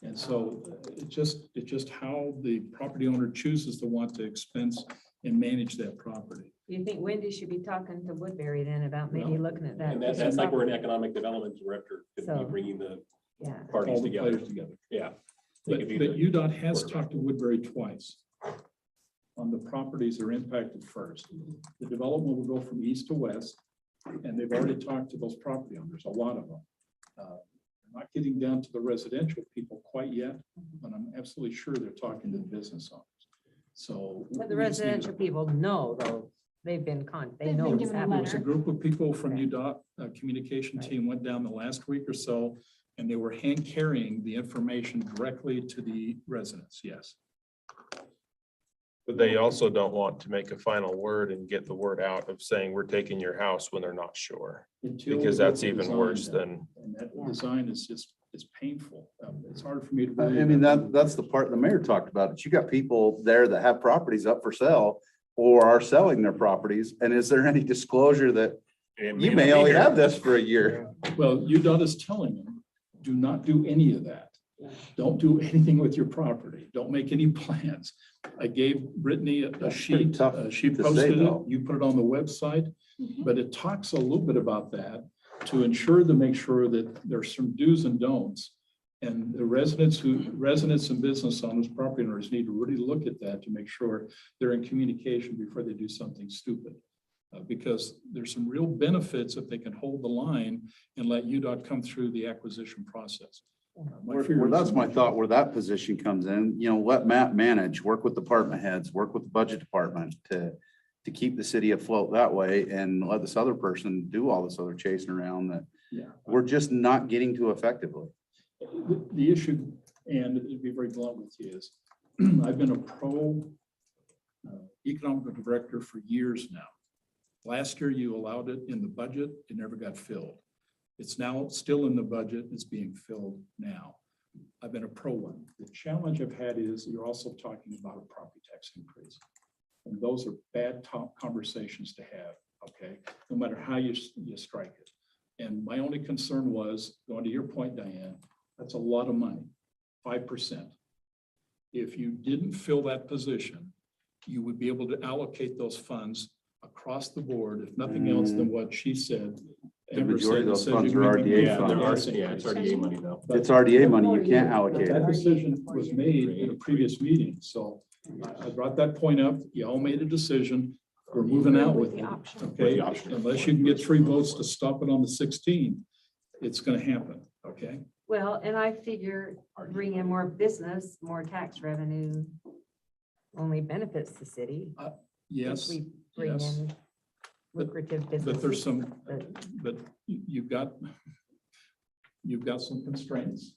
And so it's just how the property owner chooses to want to expense and manage that property. You think Wendy should be talking to Woodbury then about maybe looking at that? And piece of that's like we're in property? economic development director, could be So- bringing the Yeah, parties All the together. players together. Yeah. They But could be but the- UDOT has talked to Woodbury twice on the properties that are impacted first. The development will go from east to west, and they've already talked to those property owners, a lot of them. Not getting down to the residential people quite yet, but I'm absolutely sure they're talking to the business owners. So. but the we just need to- residential people know though, they They've know been what's given a happening. There was a group of people from Okay. UDOT, communication Right. team went down the last week or so, and they were hand carrying the information directly to the residents, yes. But they also don't want to make a final word and get the word out of saying we're taking your house when they're not sure. Until Because we get that's the even design worse done. than, And that design is just, it's painful. It's hard for me to I believe. mean, that's the part the mayor talked about. It. You got people there that have properties up for sale or are selling their properties. And is there any disclosure that It you not may be only here. have this for a year? Well, UDOT is telling them, do not do any of that. Don't do anything with your property. Don't make any plans. I gave Brittany a That's pretty sheet. tough She to say, posted it. though. You put it on the website, Mhm. but it talks a little bit about that to make sure that there's some do's and don'ts. And the residents and business owners, property owners need to really look at that to make sure they're in communication before they do something stupid. Because there's some real benefits if they can hold the line and let UDOT come through the acquisition process. My fear Well, is- that's my thought where that position comes in, you know, let Matt manage, work with department heads, work with the budget department to keep the city afloat that way and let this other person do all this other chasing around that Yeah. we're just not getting to effectively. The issue, and to be very blunt with you, is I've been a pro economic director for years now. Last year, you allowed it in the budget, it never got filled. It's now still in the budget, it's being filled now. I've been a pro one. The challenge I've had is you're also talking about a property tax increase. And those are bad top conversations to have, okay? No matter how you strike it. And my only concern was, going to your point, Diane, that's a lot of money, 5%. If you didn't fill that position, you would be able to allocate those funds across the board, if nothing else than what she said. The Amber majority of said, those says funds you are can make RDA Yeah, funds. there are, tax yeah, it's increases. RDA money though. But It's RDA money, you can't allocate that it. decision was made in a previous meeting, so I brought that point up. You all made a decision. We're moving out with it, okay? Unless you can get 3 votes to stop it on the 16th, it's gonna happen, okay? Well, and I figure bring in more business, more tax revenue only benefits the city. if Yes, We bring yes. in lucrative but there's businesses. some, but you've got some constraints.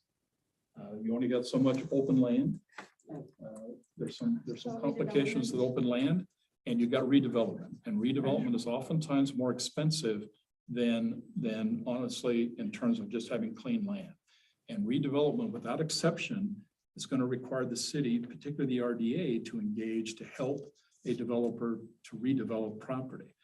You only got so much open land. There's some complications with open land, and you've got redevelopment, and redevelopment is oftentimes more expensive than honestly, in terms of just having clean land. And redevelopment, without exception, is going to require the city, particularly the RDA, to engage to help a developer to redevelop property.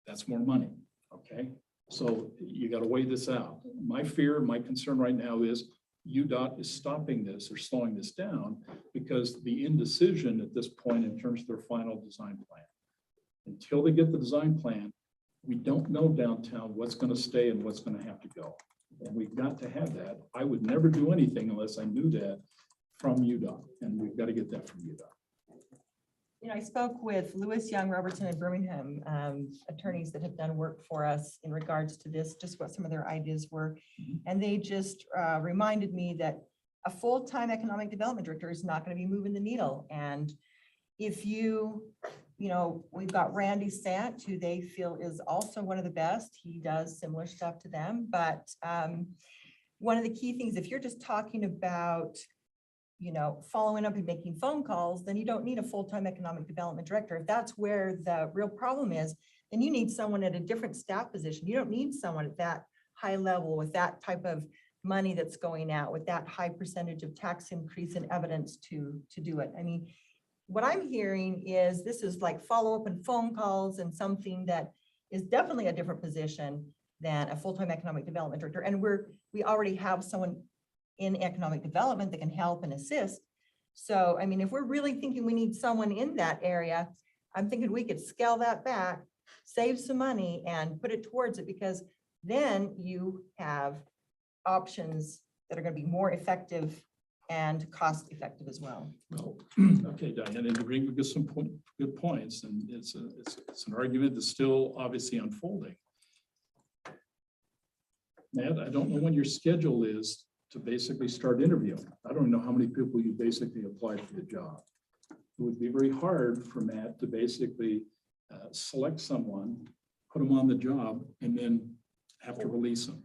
That's more money, okay? So you got to weigh this out. My fear, my concern right now is UDOT is stopping this or slowing this down because the indecision at this point in terms of their final design plan. Until they get the design plan, we don't know downtown what's going to stay and what's going to have to go. And we've got to have that. I would never do anything unless I knew that from UDOT, and we've got to get that from UDOT. You know, I spoke with Lewis, Young, Robertson, and Birmingham attorneys that have done work for us in regards to this, just what some of their ideas were. And they just reminded me that a full-time economic development director is not going to be moving the needle. And if you know, we've got Randy Sant, who they feel is also one of the best. He does similar stuff to them. But one of the key things, if you're just talking about, you know, following up and making phone calls, then you don't need a full-time economic development director. If that's where the real problem is, then you need someone at a different staff position. You don't need someone at that high level with that type of money that's going out, with that high percentage of tax increase and evidence to do it. I mean, what I'm hearing is this is like follow-up and phone calls and something that is definitely a different position than a full-time economic development director. And we already have someone in economic development that can help and assist. So, I mean, if we're really thinking we need someone in that area, I'm thinking we could scale that back, save some money and put it towards it, because then you have options that are going to be more effective and cost effective as well. Well, okay, Diane, and you bring up some good points, and it's an argument that's still obviously unfolding. Matt, I don't know when your schedule is to basically start interviewing. I don't know how many people you basically applied for the job. It would be very hard for Matt to basically select someone, put them on the job, and then have to release them.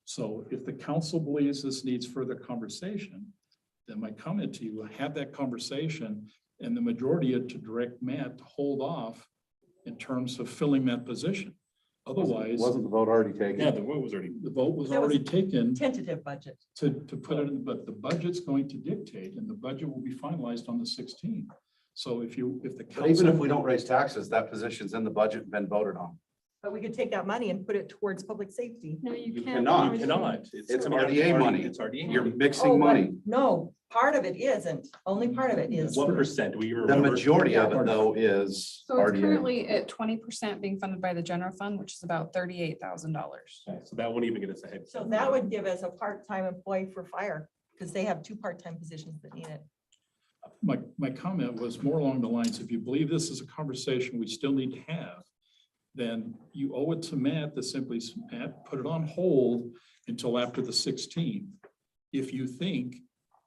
So if the council believes this needs further conversation, then my comment to you, have that conversation, and the majority to direct Matt to hold off in terms of filling that position. Otherwise, Wasn't the vote already taken? Yeah, the vote was already. the vote was That was already taken Tentative budget. to put it in, but the budget's going to dictate, and the budget will be finalized on the 16th. So if the But council. even if we don't raise taxes, that position's in the budget and been voted on. But we could take that money and put it towards public safety. No, you You can't. cannot. You cannot. It's I mean, RDA money. It's RDA. You're money. mixing Oh, but money. no, part of it isn't. Only part of it is. What percent do we The remember? majority of it though is So it's RDA. currently at 20% being funded by the general fund, which is about $38,000. Okay, so that won't even get us ahead. So that would give us a part-time employee for fire, because they have 2 part-time positions that need it. My comment was more along the lines, if you believe this is a conversation we still need to have, then you owe it to Matt to simply, Matt, put it on hold until after the 16th. If you think,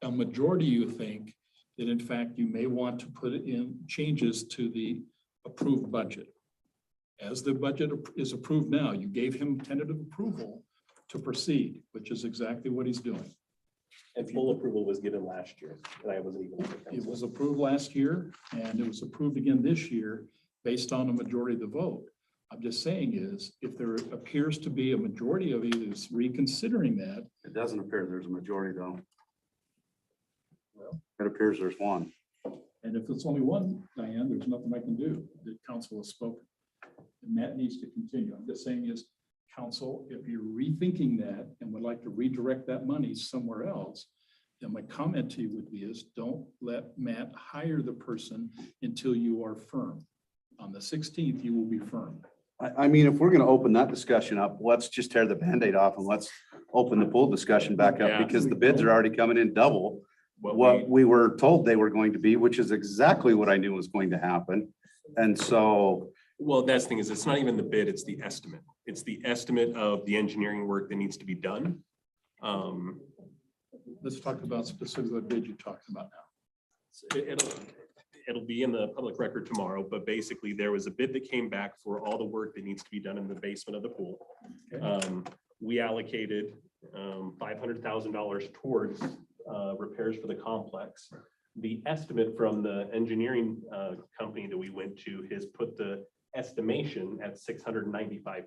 a majority you think, that in fact you may want to put in changes to the approved budget. As the budget is approved now, you gave him tentative approval to proceed, which is exactly what he's doing. And full approval was given last year, and I wasn't even. on the It council. was approved last year, and it was approved again this year based on a majority of the vote. I'm just saying is, if there appears to be a majority of you that's reconsidering that, It doesn't appear there's a majority though. Well. It appears there's one. and if it's only one, Diane, there's nothing I can do. The council has spoken. And that needs to continue. I'm just saying is, council, if you're rethinking that and would like to redirect that money somewhere else, then my comment to you would be is, don't let Matt hire the person until you are firm. On the 16th, you will be firm. I mean, if we're gonna open that discussion up, let's just tear the Band-Aid off and let's open the pool discussion back up, Yeah. because the bids are already coming in double What what we were told they were going to be, which is exactly what I knew was going to happen. And so, Well, that's the thing is, it's not even the bid, it's the estimate. It's the estimate of the engineering work that needs to be done. Let's talk about specifically what bid you're talking about now. It'll be in the public record tomorrow, but basically there was a bid that came back for all the work that needs to be done in the basement of the pool. Okay. We allocated $500,000 towards repairs for the complex. The estimate from the engineering company that we went to has put the estimation at $695,000.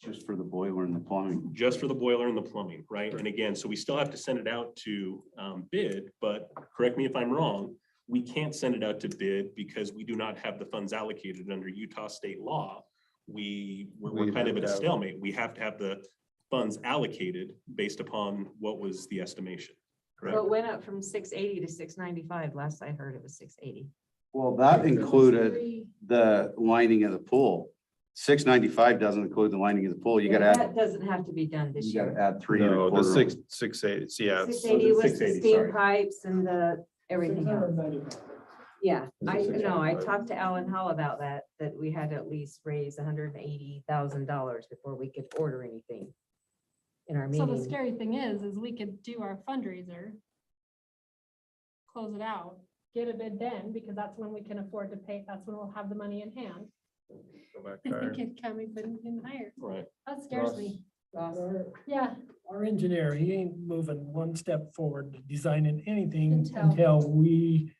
Just for the boiler and the plumbing. Just for the boiler and the plumbing, right? And again, so we still have to send it out to bid, but correct me if I'm wrong, we can't send it out to bid because we do not have the funds allocated under Utah state law. We're kind of at a stalemate. We have to have the funds allocated based upon what was the estimation. So Correct? it went up from 680 to 695. Last I heard it was 680. Well, that included the lining of the pool. 695 doesn't include the lining of the pool. You gotta add, That doesn't have to be done this you gotta year. add 3 and a No, the quarter. 680, yeah. it's- 680 was the 680, steam sorry. pipes and the everything else. Yeah, I know. I 685. talked to Alan Hull about that we had to at least raise $180,000 before we could order anything in our So the meeting. scary thing is we could do our fundraiser. Close it out, get a bid then, because that's when we can afford to pay, that's when we'll have the money in hand. Go back And higher. we can come in higher. Right. That scares me. Yeah, Our engineer, he ain't moving one step forward, designing anything Until- until we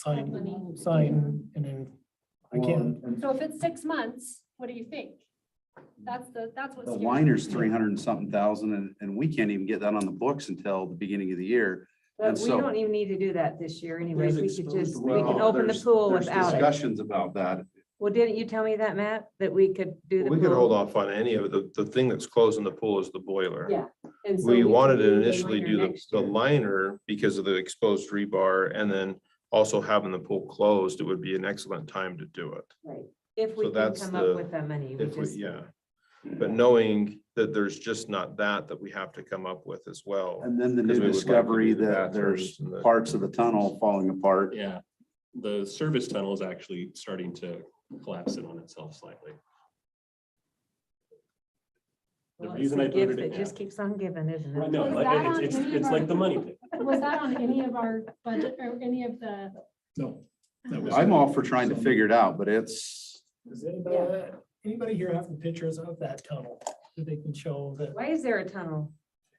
Have money. sign, and then I can't. so if it's 6 months, what do you think? That's what. The scares me. liner's 300 and something thousand, and we can't even get that on the books until the beginning of the year. But and we so- don't even need to do that this year anyways. We could just, we Well, can open the there's- pool there's without it. Discussions about that. Well, didn't you tell me that, Matt, that we could do the We could hold pool? off on any of it. The thing that's closing the pool is the boiler. Yeah. And so We can wanted to do the initially liner do the, next the year. liner because of the exposed rebar and then also having the pool closed, it would be an excellent time to do it. Right. If we So can that's come the- up with that money. If we, just- yeah. But knowing that there's just not that we have to come up with as well. And then the Because new we would like to discovery do the that there's bathrooms and the- parts of the tunnel falling apart. Yeah, the service tunnel is actually starting to collapse in on itself slightly. The Well, it's reason a I gift voted it that just down. keeps on giving, isn't I it? know, Was like, that on it's any of it's our- like the money thing. Was that on any of our budget or any of the? No. that was- I'm all for trying to figure it out, but it's, Does anybody here have the pictures of that tunnel that they can show that? Why is there a tunnel?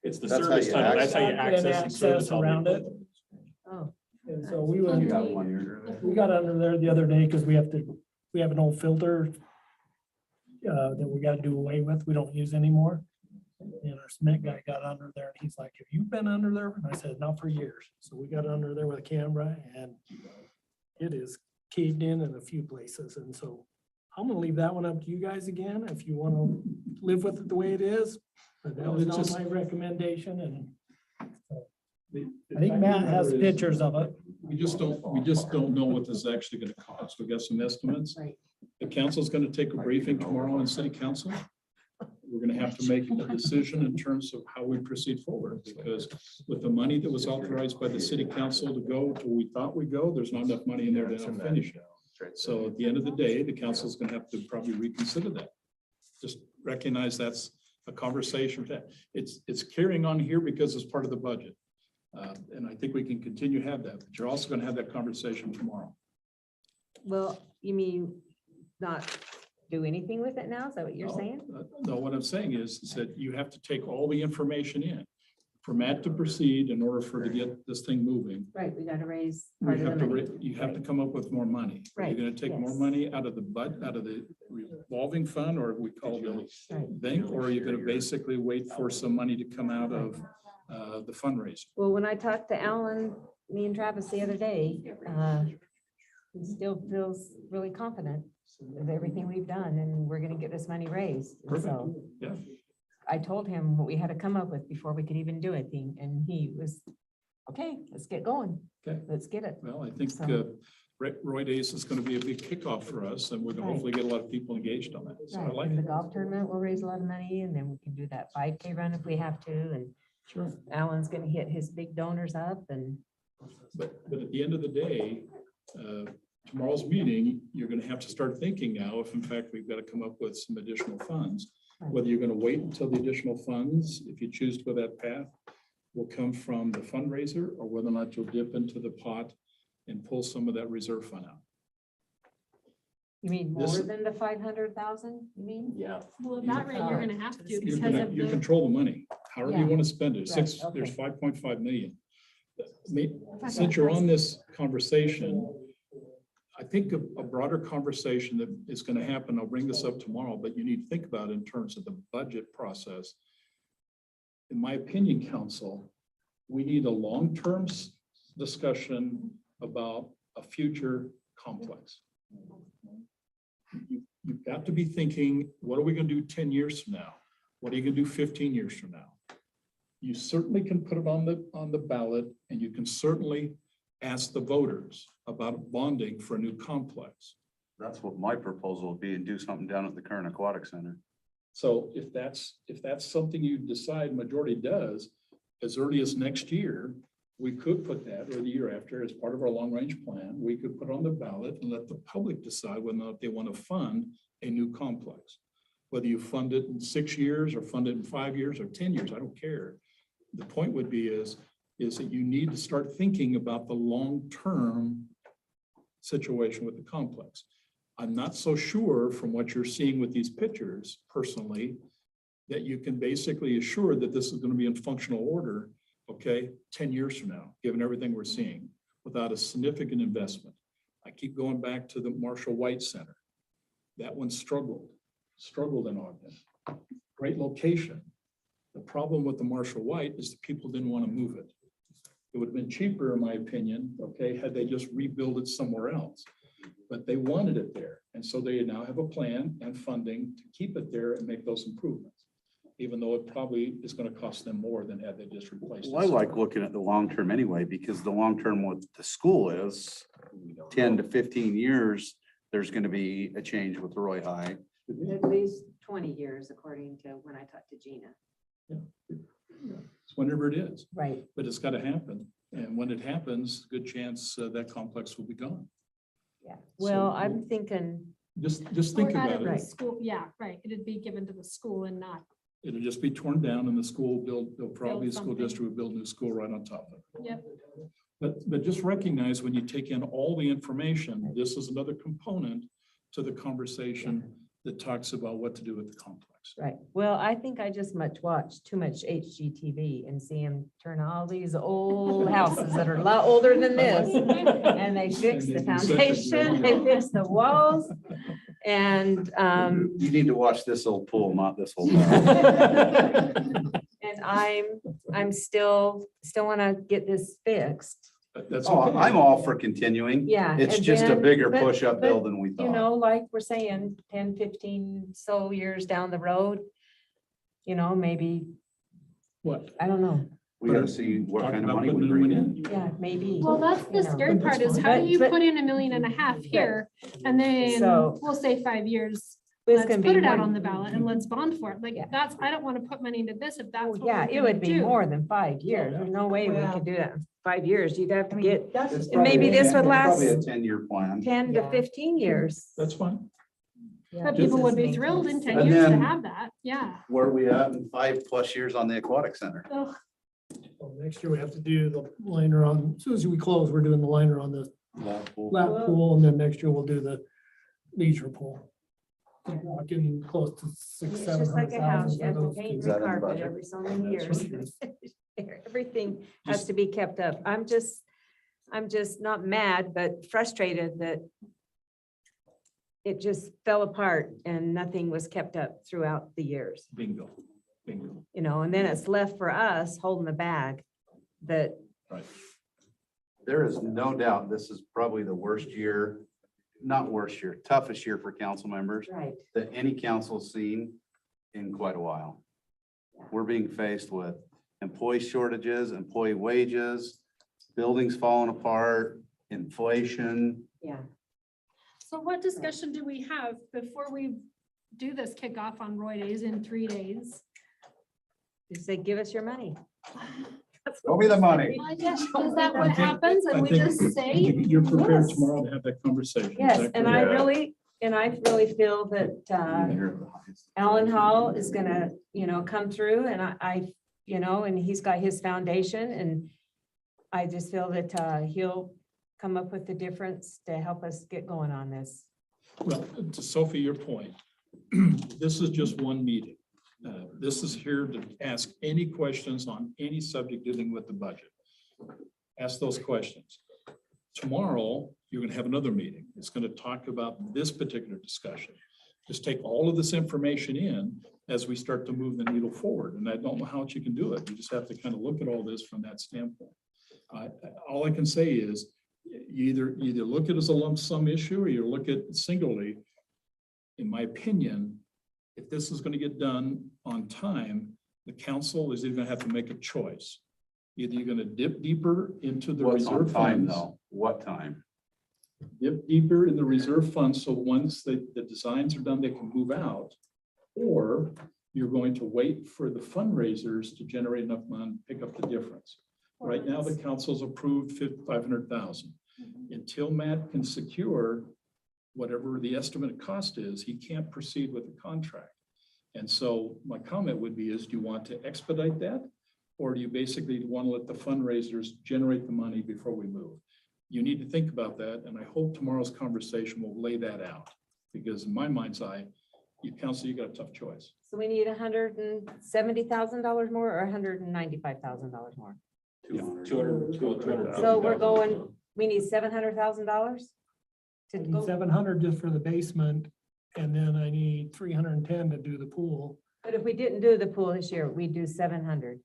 It's the That's how service you tunnel. That's how you access- access and service access all the around it. equipment. Oh, And so we you got went, one here. we got under there the other day because we have an old filter that we gotta do away with. We don't use anymore. And our cement guy got under there and he's like, have you been under there? And I said, not for years. So we got under there with a camera and it is caved in a few places. And so I'm gonna leave that one up to you guys again, if you wanna live with it the way it is. But that was It's not just- my recommendation, and The I think fact Matt of the has matter is, pictures of it. We just don't know what this is actually gonna cost. We got some estimates. right. The council's gonna take a briefing tomorrow in city council. We're gonna have to make a decision in terms of how we proceed forward, because with the money that was authorized by the city council to go to where we thought we'd go, there's not enough money in there to finish it. So at the end of the day, the council's gonna have to probably reconsider that. Just recognize that's a conversation that it's carrying on here because it's part of the budget. And I think we can continue to have that, but you're also gonna have that conversation tomorrow. Well, you mean not do anything with it now? Is that what you're No, saying? No, what I'm saying is that you have to take all the information in. For Matt to proceed, in order for to get this thing moving, Right, we gotta raise we part of the have to, money. you have to come up with more money. Are you Right, gonna take more yes. money out of the revolving fund, or we call it Right. thing, or are you gonna basically wait for some money to come out of the fundraiser? Well, when I talked to Alan, me and Travis the other day, he still feels really confident with everything we've done and we're gonna get this money raised. And so Yeah. I told him what we had to come up with before we could even do anything and he was, okay, let's get going. Okay. Let's get it. Well, I think So- Roy Days is gonna be a big kickoff for us, and we're gonna Right. hopefully get a lot of people engaged on that. So I Right, like and the it. golf tournament will raise a lot of money and then we can do that 5K run if we have to. And Sure. Alan's gonna hit his big donors up and But at the end of the day, tomorrow's meeting, you're gonna have to start thinking now if in fact we've got to come up with some additional funds. Right. Whether you're gonna wait until the additional funds, if you choose to go that path, will come from the fundraiser, or whether or not you'll dip into the pot and pull some of that reserve fund out. you mean This- more than the 500,000, you mean? Yeah, Well, at that rate, you're gonna have to You because of you the, control the money, however you Yeah. want to spend it. Right, There's okay. 5.5 million. Since you're on this conversation, I think a broader conversation that is going to happen, I'll bring this up tomorrow, but you need to think about it in terms of the budget process. In my opinion, council, we need a long-term discussion about a future complex. You've got to be thinking, what are we going to do 10 years from now? What are you going to do 15 years from now? You certainly can put it on the ballot, and you can certainly ask the voters about bonding for a new complex. That's what my proposal would be, and do something down at the current aquatic center. So if that's something you decide majority does, as early as next year, we could put that, or the year after, as part of our long-range plan, we could put on the ballot and let the public decide whether or not they want to fund a new complex. Whether you fund it in 6 years or fund it in 5 years or 10 years, I don't care. The point would be is that you need to start thinking about the long-term situation with the complex. I'm not so sure from what you're seeing with these pictures personally, that you can basically assure that this is going to be in functional order, okay, 10 years from now, given everything we're seeing, without a significant investment. I keep going back to the Marshall White Center. That one struggled in Ogden. Great location. The problem with the Marshall White is the people didn't want to move it. It would have been cheaper, in my opinion, okay, had they just rebuilt it somewhere else. But they wanted it there. And so they now have a plan and funding to keep it there and make those improvements, even though it probably is going to cost them more than had they just replaced it. Well, I like looking at the long term anyway, because the long term with the school is 10 to 15 years, there's going to be a change with Roy High. At least 20 years, according to when I talked to Gina. It's whenever it is, Right. but it's got to happen. And when it happens, good chance that complex will be gone. Yeah. Well, So- I'm thinking, Just Or think out about of the it. school, yeah, right. It'd be given to the school and not, It'll just be torn down and the school they'll probably, the school something. district will build a new school right on top of it. yep. But just recognize when you take in all the information, this is another component to the conversation that talks about what to do with the complex. right. Well, I think I just watch too much HGTV and see him turn all these old houses that are a lot older than this. And they fix the And they do such a foundation, great they job. fix the walls. And, You need to watch this old pool, not this old house. and I'm still want to get this fixed. That's Oh, okay. I'm all for continuing. Yeah. It's and just a then- bigger but- push uphill but, than we You thought. know, like we're saying, 10, 15 so years down the road, you know, maybe, What? I don't know. We gotta see what Talk kind of about money putting we a new bring one in. Yeah, maybe. Well, that's the you know. scary part is fine. how do you But- put in $1.5 million here and then So- we'll say 5 years, It's let's gonna put be it out more- on the ballot and let's bond for it. Like Yeah. that's, I don't want to put money into this if that's Oh, what yeah, we're it gonna would be do. more than 5 years. There's no way we Well- could do that in 5 years. You'd have to get It's And maybe probably- this would Probably a last 10-year plan. 10 to 15 years. That's fine. Yeah, But this people would is be making thrilled in 10 And years to then- have that. Yeah. Where are we at in 5+ years on the aquatic center? Ugh. Well, next year we have to do the liner on, as soon as we close, we're doing the liner on the lap pool, and then next year we'll do the leisure pool. We're Talking close to It's 600-700,000. just like a house. You have to for those paint two. and Is that in the carpet budget? every so many That's years. right. Everything has Just- to be kept up. I'm just not mad, but frustrated that it just fell apart and nothing was kept up throughout the years, Bingo, bingo. you know, and then it's left for us holding the bag that, Right. There is no doubt this is probably the worst year, not worst year, toughest year for council members right, that any council's seen in quite a while. We're being faced with employee shortages, employee wages, buildings falling apart, inflation. yeah. So what discussion do we have before we do this kickoff on Roy Days in 3 days? You say, give us your money. Show me the money. I guess, is that I what think- happens? And I we think just say? You're prepared yes. tomorrow to have that conversation. Is Yes, that and correct? I really feel that Alan Hall is gonna, you know, come through and I, you know, and he's got his foundation and I just feel that he'll come up with the difference to help us get going on this. Well, to Sophie, your point, this is just one meeting. This is here to ask any questions on any subject dealing with the budget. Ask those questions. Tomorrow, you're gonna have another meeting. It's gonna talk about this particular discussion. Just take all of this information in as we start to move the needle forward. And I don't know how else you can do it. You just have to kind of look at all this from that standpoint. All I can say is you either look at it as a lump sum issue or you look at it singly. In my opinion, if this is going to get done on time, the council is either going to have to make a choice. Either you're going to dip deeper into the What's on reserve time funds, though? What time? dip deeper in the reserve funds, so once the designs are done, they can move out. Or you're going to wait for the fundraisers to generate enough money, to pick up the difference. Right now, the council's approved 500,000. Until Matt can secure whatever the estimated cost is, he can't proceed with the contract. And so my comment would be is, do you want to expedite that? Or do you basically want to let the fundraisers generate the money before we move? You need to think about that, and I hope tomorrow's conversation will lay that out. Because in my mind's eye, you council, you got a tough choice. So we need $170,000 more or $195,000 more? 200. So we're going, we need $700,000 to I need go. 700 just for the basement, and then I need 310 to do the pool. But if we didn't do the pool this year, we'd do 700,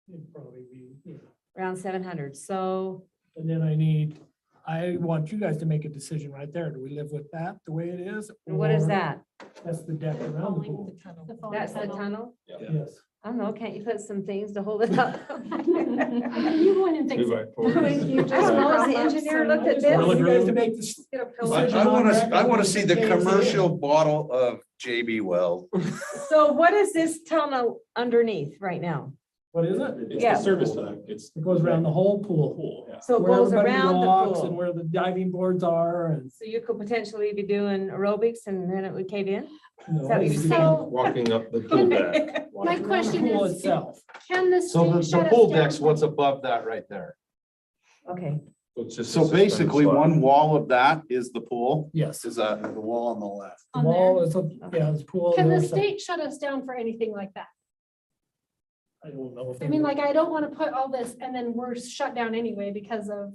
It'd probably be, yeah. around 700. So And then I want you guys to make a decision right there. Do we live with that the way it is? what is or that? That's the deck around the pool. The phone That's the tunnel. tunnel? Yes. I don't know, can't you put some things to hold it up? You go in and fix Two it. by fours. You just know, as the engineer looked at I want you guys this. to make this. Get a I pillow. wanna see the commercial bottle of JB Weld. So what is this tunnel underneath right now? What is it? It's Yeah. the service tunnel. It's. It goes around the whole pool. Pool, yeah. So it Where goes everybody around the walks And pool. where the diving boards are and. So you could potentially be doing aerobics and then it would cave in? you know, Is that what you're maybe So Walking up the pool deck. my the question pool is, itself. can the So state the shut us pool down? deck's what's above that right there. Okay, It's just a So suspended basically, slide. one wall of that is the pool. Yes. Is that the wall on the left? The on wall there? is, yeah, the pool. Can the there's a- state shut us down for anything like that? I don't know if. I they mean, will. like, I don't want to put all this and then we're shut down anyway because of,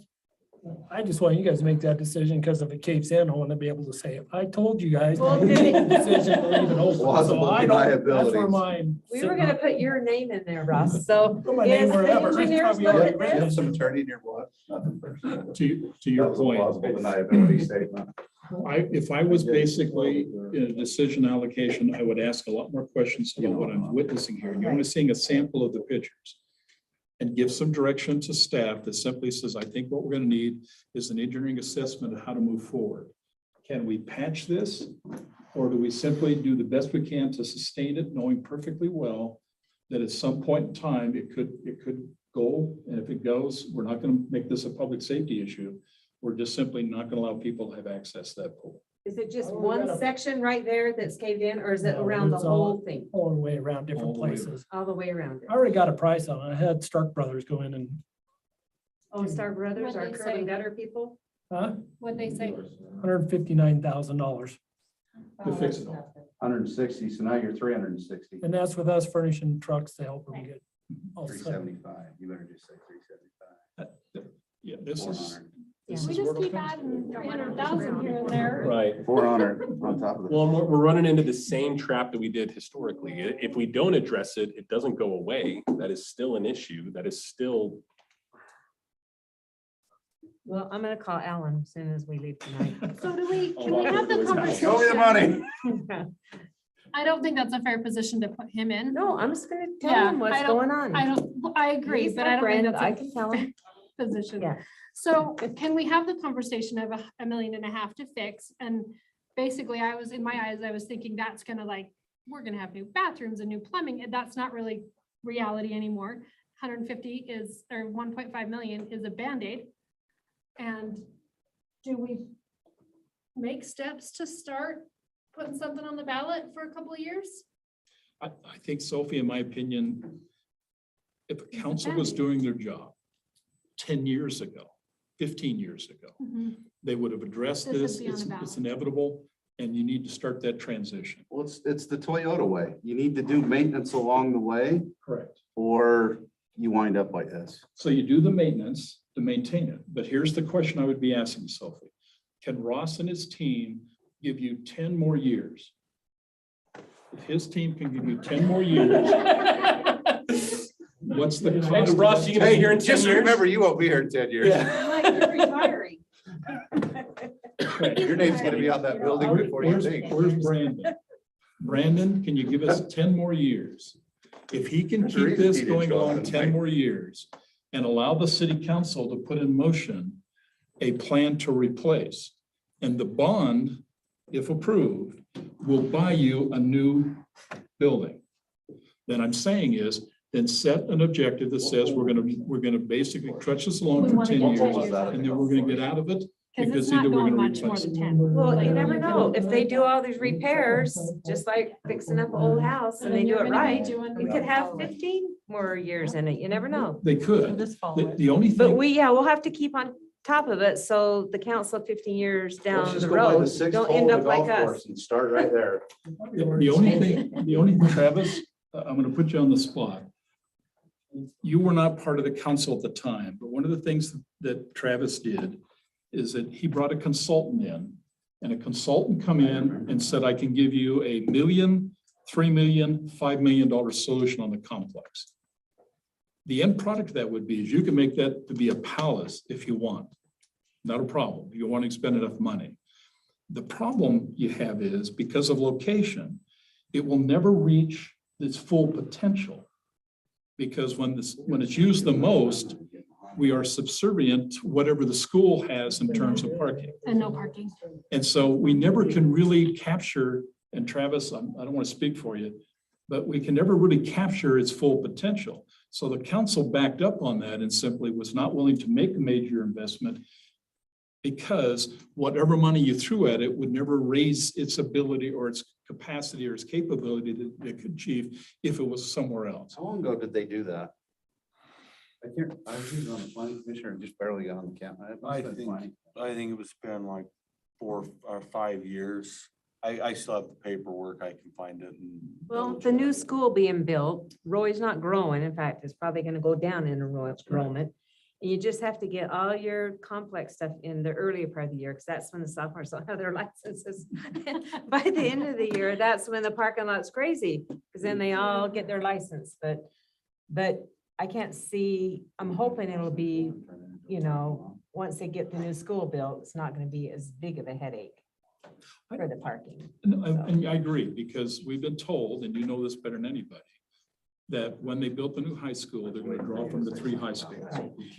I just want you guys to make that decision because if it caves in, I want to be able to say, I told you guys. Well, to make did the it- decision to leave it open. So Plausible I don't- That's deniabilities. where mine. we were gonna put your name in there, Ross, so. Put my name is the wherever. It's engineers probably look already at written. this? Some attorney in your blood. To your point, deniability statement. if I was basically in a decision allocation, I would ask a lot more questions about what I'm witnessing here. You're only seeing a sample of the pictures. And give some direction to staff that simply says, I think what we're gonna need is an engineering assessment of how to move forward. Can we patch this? Or do we simply do the best we can to sustain it, knowing perfectly well that at some point in time, it could go, and if it goes, we're not gonna make this a public safety issue. We're just simply not gonna allow people to have access to that pool. Is it just Oh, we one gotta- section right there that's caved in, or is it No, around the it's all- whole thing, All the way around All different the way places. all the way around it? I already got a price on it. I had Stark Brothers go in and, Oh, Star Brothers, What'd our they curb say? and gutter people? what'd they say? $159,000. To fix it all. 160, so now you're 360. And that's with us furnishing trucks to help them get. all set. 375, you better just say 375. Yeah, this is. this We is just where it'll keep come. adding 300,000 here and there. Right. 400 on top of it. Well, we're running into the same trap that we did historically. If we don't address it, it doesn't go away. That is still an issue. That is still. Well, I'm gonna call Alan as soon as we leave tonight. So can we have the conversation? Show me the money. I don't think that's a fair position to put him in. No, I'm just gonna tell Yeah, him what's I don't- going on. I agree, He's but my I don't think friend, that's I a can tell him. position. Yeah. So can we have the conversation of $1.5 million to fix? And basically I was, in my eyes, I was thinking that's gonna like, we're gonna have new bathrooms and new plumbing, and that's not really reality anymore. 150 is, or 1.5 million is a Band-Aid. And do we make steps to start putting something on the ballot for a couple of years? I think, Sophie, in my opinion, if a council was Band-Aid. doing their job 10 years ago, 15 years ago, they would have addressed This would this. be on the It's ballot. inevitable, and you need to start that transition. Well, it's the Toyota way. You need to do maintenance along the way, Correct. or you wind up like this. So you do the maintenance to maintain it, but here's the question I would be asking, Sophie. Can Ross and his team give you 10 more years? If his team can give you 10 more years, what's the cost? of Ross, that you gonna be 10 here in years? 10 years? you won't be here in 10 years. Like you're retiring. Your name's gonna be on that building before you Where's think. where's Brandon? Brandon, can you give us 10 more years? If he can That's the keep reason this he didn't going show up along tonight. 10 more years and allow the city council to put in motion a plan to replace, and the bond, if approved, will buy you a new building. Then I'm saying is, then set an objective that says we're gonna basically trudge this along We for wanna 10 get years, 10 years. and then we're gonna get out of it. Because Because it's not either we're going gonna much more replace than it. 10. Well, Like, you never can- know. If they do all these repairs, just like fixing up an old house and then they do you're it gonna be right, doing- we could have 15 more years in it. You never know. They could. This fall. The only But thing, we'll have to keep on top of it. So the council 15 years Let's down just the go by the road sixth don't hole end of up the like golf us. course and start right there. the only thing, Travis, I'm gonna put you on the spot. You were not part of the council at the time, but one of the things that Travis did is that he brought a consultant in, and a consultant come in and said, I can give you $1 million, $3 million, $5 million solution on the complex. The end product of that would be is you can make that to be a palace if you want. Not a problem. You want to spend enough money. The problem you have is because of location, it will never reach its full potential. Because when it's used the most, we are subservient to whatever the school has in terms of parking. And no parking. And so we never can really capture, and Travis, I don't want to speak for you, but we can never really capture its full potential. So the council backed up on that and simply was not willing to make a major investment because whatever money you threw at it would never raise its ability or its capacity or its capability that it could achieve if it was somewhere else. How long ago did they do that? I can't, I was on the planning commissioner and just barely got on the camp. I think it was been like 4 or 5 years. I still have the paperwork. I can find it. And Well, the new school being built, Roy's not growing. In fact, it's probably going to go down in enrollment. And you just have to get all your complex stuff in the earlier part of the year, because that's when the sophomores don't have their licenses. By the end of the year, that's when the parking lot's crazy, because then they all get their license. But I can't see, I'm hoping it'll be, once they get the new school built, it's not going to be as big of a headache for the parking. And I agree, because we've been told, and you know this better than anybody, that when they built the new high school, they're going to draw from the 3 high schools.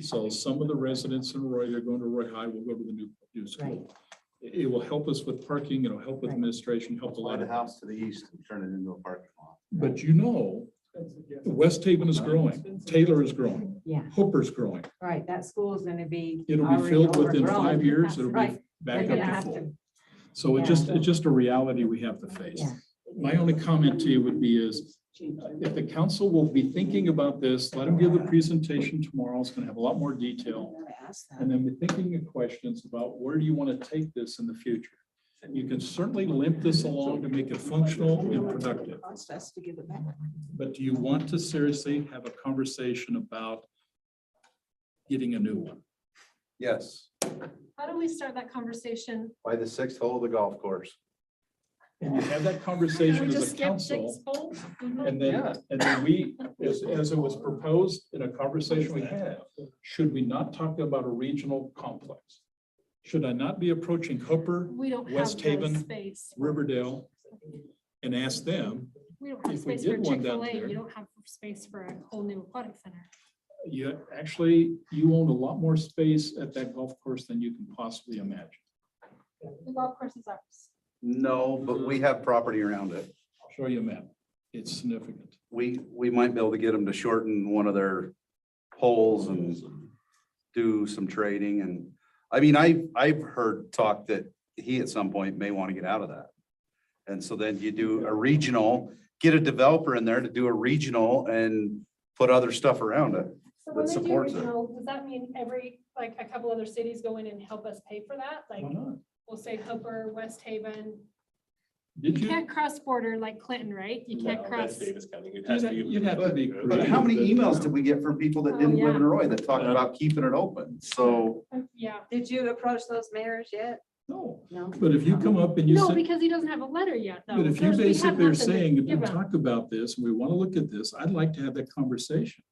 So some of the residents in Roy, they're going to Roy High, will go to the new Right. school. It will help us with parking, it'll help with Right. administration, help a Buy lot the of. house to the east and turn it into a parking lot. But West Haven is growing, Taylor is growing, Yeah, Hooper's growing. right. That school is going to be. It'll be already filled within overgrown. 5 years, That's it'll be right. back They're gonna up have to full. to- So Yeah. it's just a reality we have to face. Yeah. My only comment to you would be is, if the council will be thinking about this, let them give the presentation tomorrow. It's gonna have a lot more detail. And then be thinking of questions about where do you want to take this in the future? You can certainly limp this along to make it functional and productive. But do you want to seriously have a conversation about getting a new one? Yes, How do we start that conversation? by the 6th hole of the golf course. And you have that Can conversation we as just a skip council. 6 holes? Mhm. And then we, as it was proposed in a conversation we had, should we not talk about a regional complex? Should I not be approaching Hooper, We don't have West the Haven, space. Riverdale, and ask them, We don't have if we space for did one down Chick-fil-A. there- You don't have space for a whole new aquatic center. you own a lot more space at that golf course than you can possibly imagine. The golf course is ours. No, but we have property around it. I'll show you a map. It's significant. We might be able to get them to shorten one of their holes and do some trading. And I mean, I've heard talk that he at some point may want to get out of that. And so then you do a regional, get a developer in there to do a regional and put other stuff around it. So when That they do supports it. regional, does that mean like a couple other cities go in and help us pay for that? Like, Why not? we'll say Hooper, West Haven. You Did you? can't cross border like Clinton, right? You can't No, cross. that's Davis County. It has to be. You'd have to be. But how many creative, emails did we get from people that didn't live in Roy that talked Yeah. about keeping it open? So Yeah. Did you approach those mayors yet? No, No. but if you come up and you No, say, because he doesn't have a letter yet, though. but if you There's- we have basically are nothing to saying, if we give him. talk about this, and we want to look at this, I'd like to have that conversation.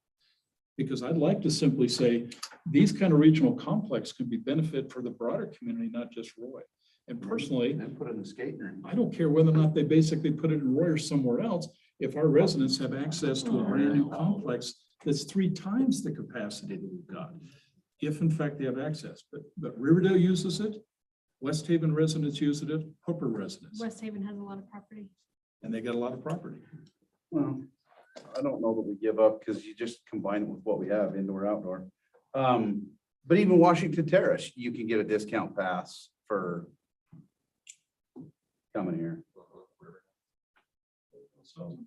Because I'd like to simply say, these kind of regional complex can be benefit for the broader community, not just Roy. And personally, then put it in the skating rink. I don't care whether or not they basically put it in Roy or somewhere else. If our residents have access to a brand new complex that's 3 times the capacity that we've got. If in fact they have access, but Riverdale uses it, West Haven residents use it, Hooper residents, West Haven has a lot of property. and they got a lot of property. Well, I don't know that we give up because you just combine it with what we have, indoor, outdoor. But even Washington Terrace, you can get a discount pass for coming here. So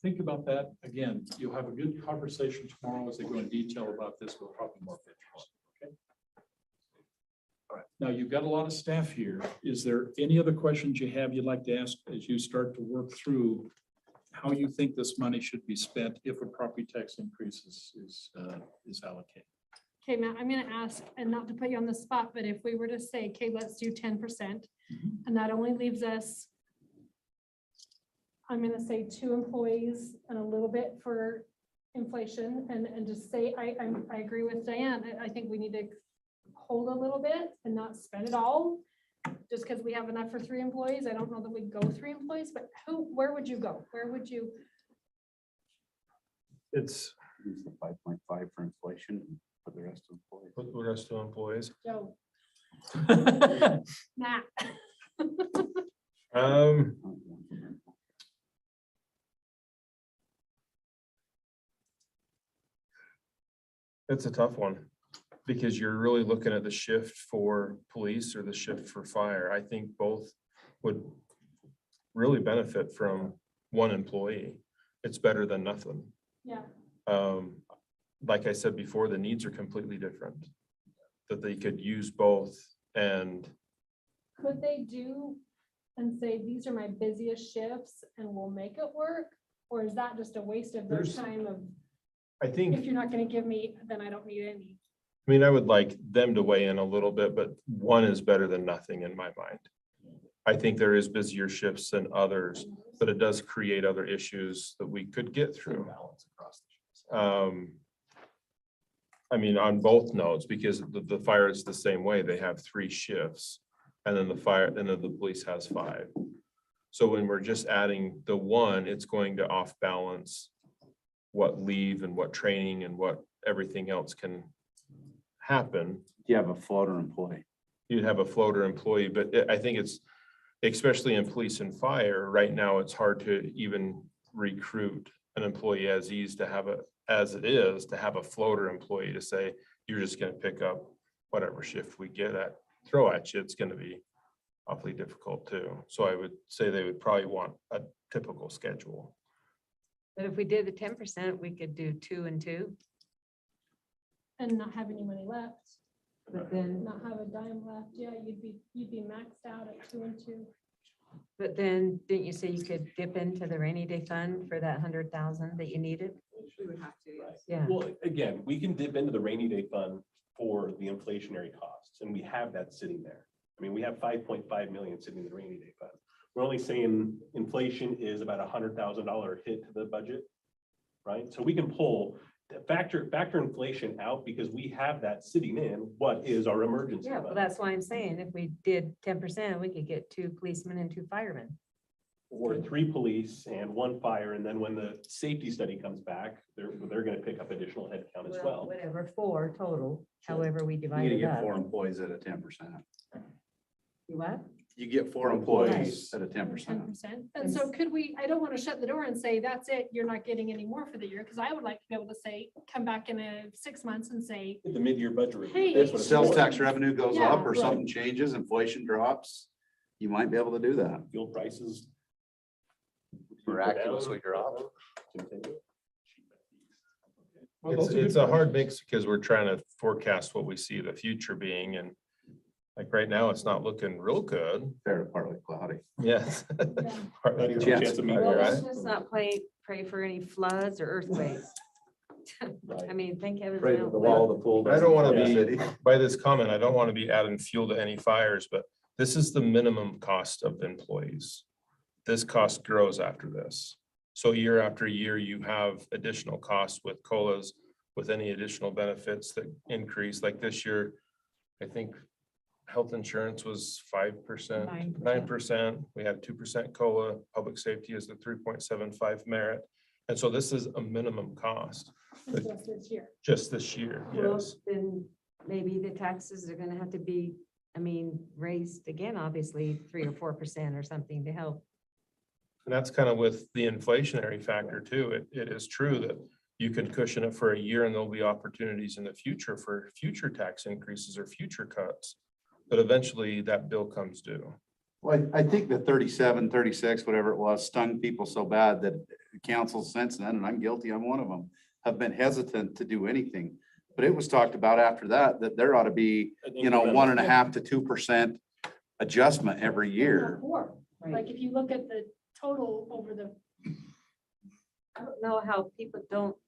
think about that. Again, you'll have a good conversation tomorrow as they go in detail about this with probably more pictures. Okay. All right. Now, you've got a lot of staff here. Is there any other questions you have you'd like to ask as you start to work through how you think this money should be spent if a property tax increase is allocated? Okay, Matt, I'm gonna ask, and not to put you on the spot, but if we were to say, okay, let's do 10%, and that only leaves us, I'm gonna say 2 employees and a little bit for inflation, and just say, I agree with Diane. I think we need to hold a little bit and not spend it all, just because we have enough for 3 employees. I don't know that we'd go 3 employees, but where would you go? Where would you? It's Use the 5.5 for inflation, and put the rest of employees. with the rest of employees. Joe, Matt. It's a tough one because you're really looking at the shift for police or the shift for fire. I think both would really benefit from 1 employee. It's better than nothing. Yeah. Like I said before, the needs are completely different. That they could use both and Could they do and say, these are my busiest shifts and we'll make it work? Or is that just a waste of their There's- time of, I think. if you're not gonna give me, then I don't need any? I mean, I would like them to weigh in a little bit, but 1 is better than nothing in my mind. I think there is busier shifts than others, but it does create other issues that we could get through. I mean, on both notes, because the fire is the same way. They have 3 shifts. And then and then the police has 5. So when we're just adding the 1, it's going to off balance what leave and what training and what everything else can happen. You have a floater employee. You'd have a floater employee, but I think it's, especially in police and fire, right now, it's hard to even recruit an employee as is to have a floater employee to say, you're just gonna pick up whatever shift we throw at you. It's gonna be awfully difficult too. So I would say they would probably want a typical schedule. But if we did the 10%, we could do 2 and 2, And not have any money left, but then, not have a dime left. Yeah, you'd be maxed out at 2 and 2. but then, didn't you say you could dip into the rainy day fund for that 100,000 that you needed? We would have to, yes. Yeah. Well, again, we can dip into the rainy day fund for the inflationary costs, and we have that sitting there. I mean, we have 5.5 million sitting in the rainy day fund. We're only saying inflation is about $100,000 hit to the budget, right? So we can pull, factor inflation out because we have that sitting in what is our emergency Yeah, well, fund. that's why I'm saying if we did 10%, we could get 2 policemen and 2 firemen. Or 3 police and 1 fire, and then when the safety study comes back, they're gonna pick up additional headcount as well. Whatever, 4 total, however we You divide gotta it get up. 4 employees at a 10%. You what? You get 4 employees at a 10%. 10%. And so could we, I don't want to shut the door and say, that's it, you're not getting any more for the year, because I would like to be able to say, come back in 6 months and say, The mid-year budget review. Hey, that's If what it's sales for. tax revenue goes Yeah, up or right. something changes, inflation drops, you might be able to do that. Fuel prices. Miraculously drop. Well, It's those are good a hard questions. mix because we're trying to forecast what we see the future being and Like right now, it's not looking real good. Fair, partly cloudy. Yes. Not even a Chance chance of me. Right, Well, right. let's just not pray for any floods or earthquakes. I mean, thank heavens. we Right to don't the live- wall, the pool. I don't want doesn't to fit in the be, city. by this comment, I don't want to be adding fuel to any fires, but this is the minimum cost of employees. This cost grows after this. So year after year, you have additional costs with COLAs, with any additional benefits that increase, like this year, I think health insurance was 5%, 9%. We had 2% COLA, public safety is the 3.75 merit. And so this is a minimum cost It's just this year. just this year, Well, yes. then maybe the taxes are gonna have to be, I mean, raised again, obviously 3 or 4% or something to help. And that's kind of with the inflationary factor too. It is true that you can cushion it for a year and there'll be opportunities in the future for future tax increases or future cuts. But eventually that bill comes due. Well, I think the 37, 36, whatever it was, stung people so bad that council since then, and I'm guilty, I'm one of them, have been hesitant to do anything. But it was talked about after that, that there ought to be, 1.5% to 2% adjustment every year. More. Like if you look at the total over the, I don't know how people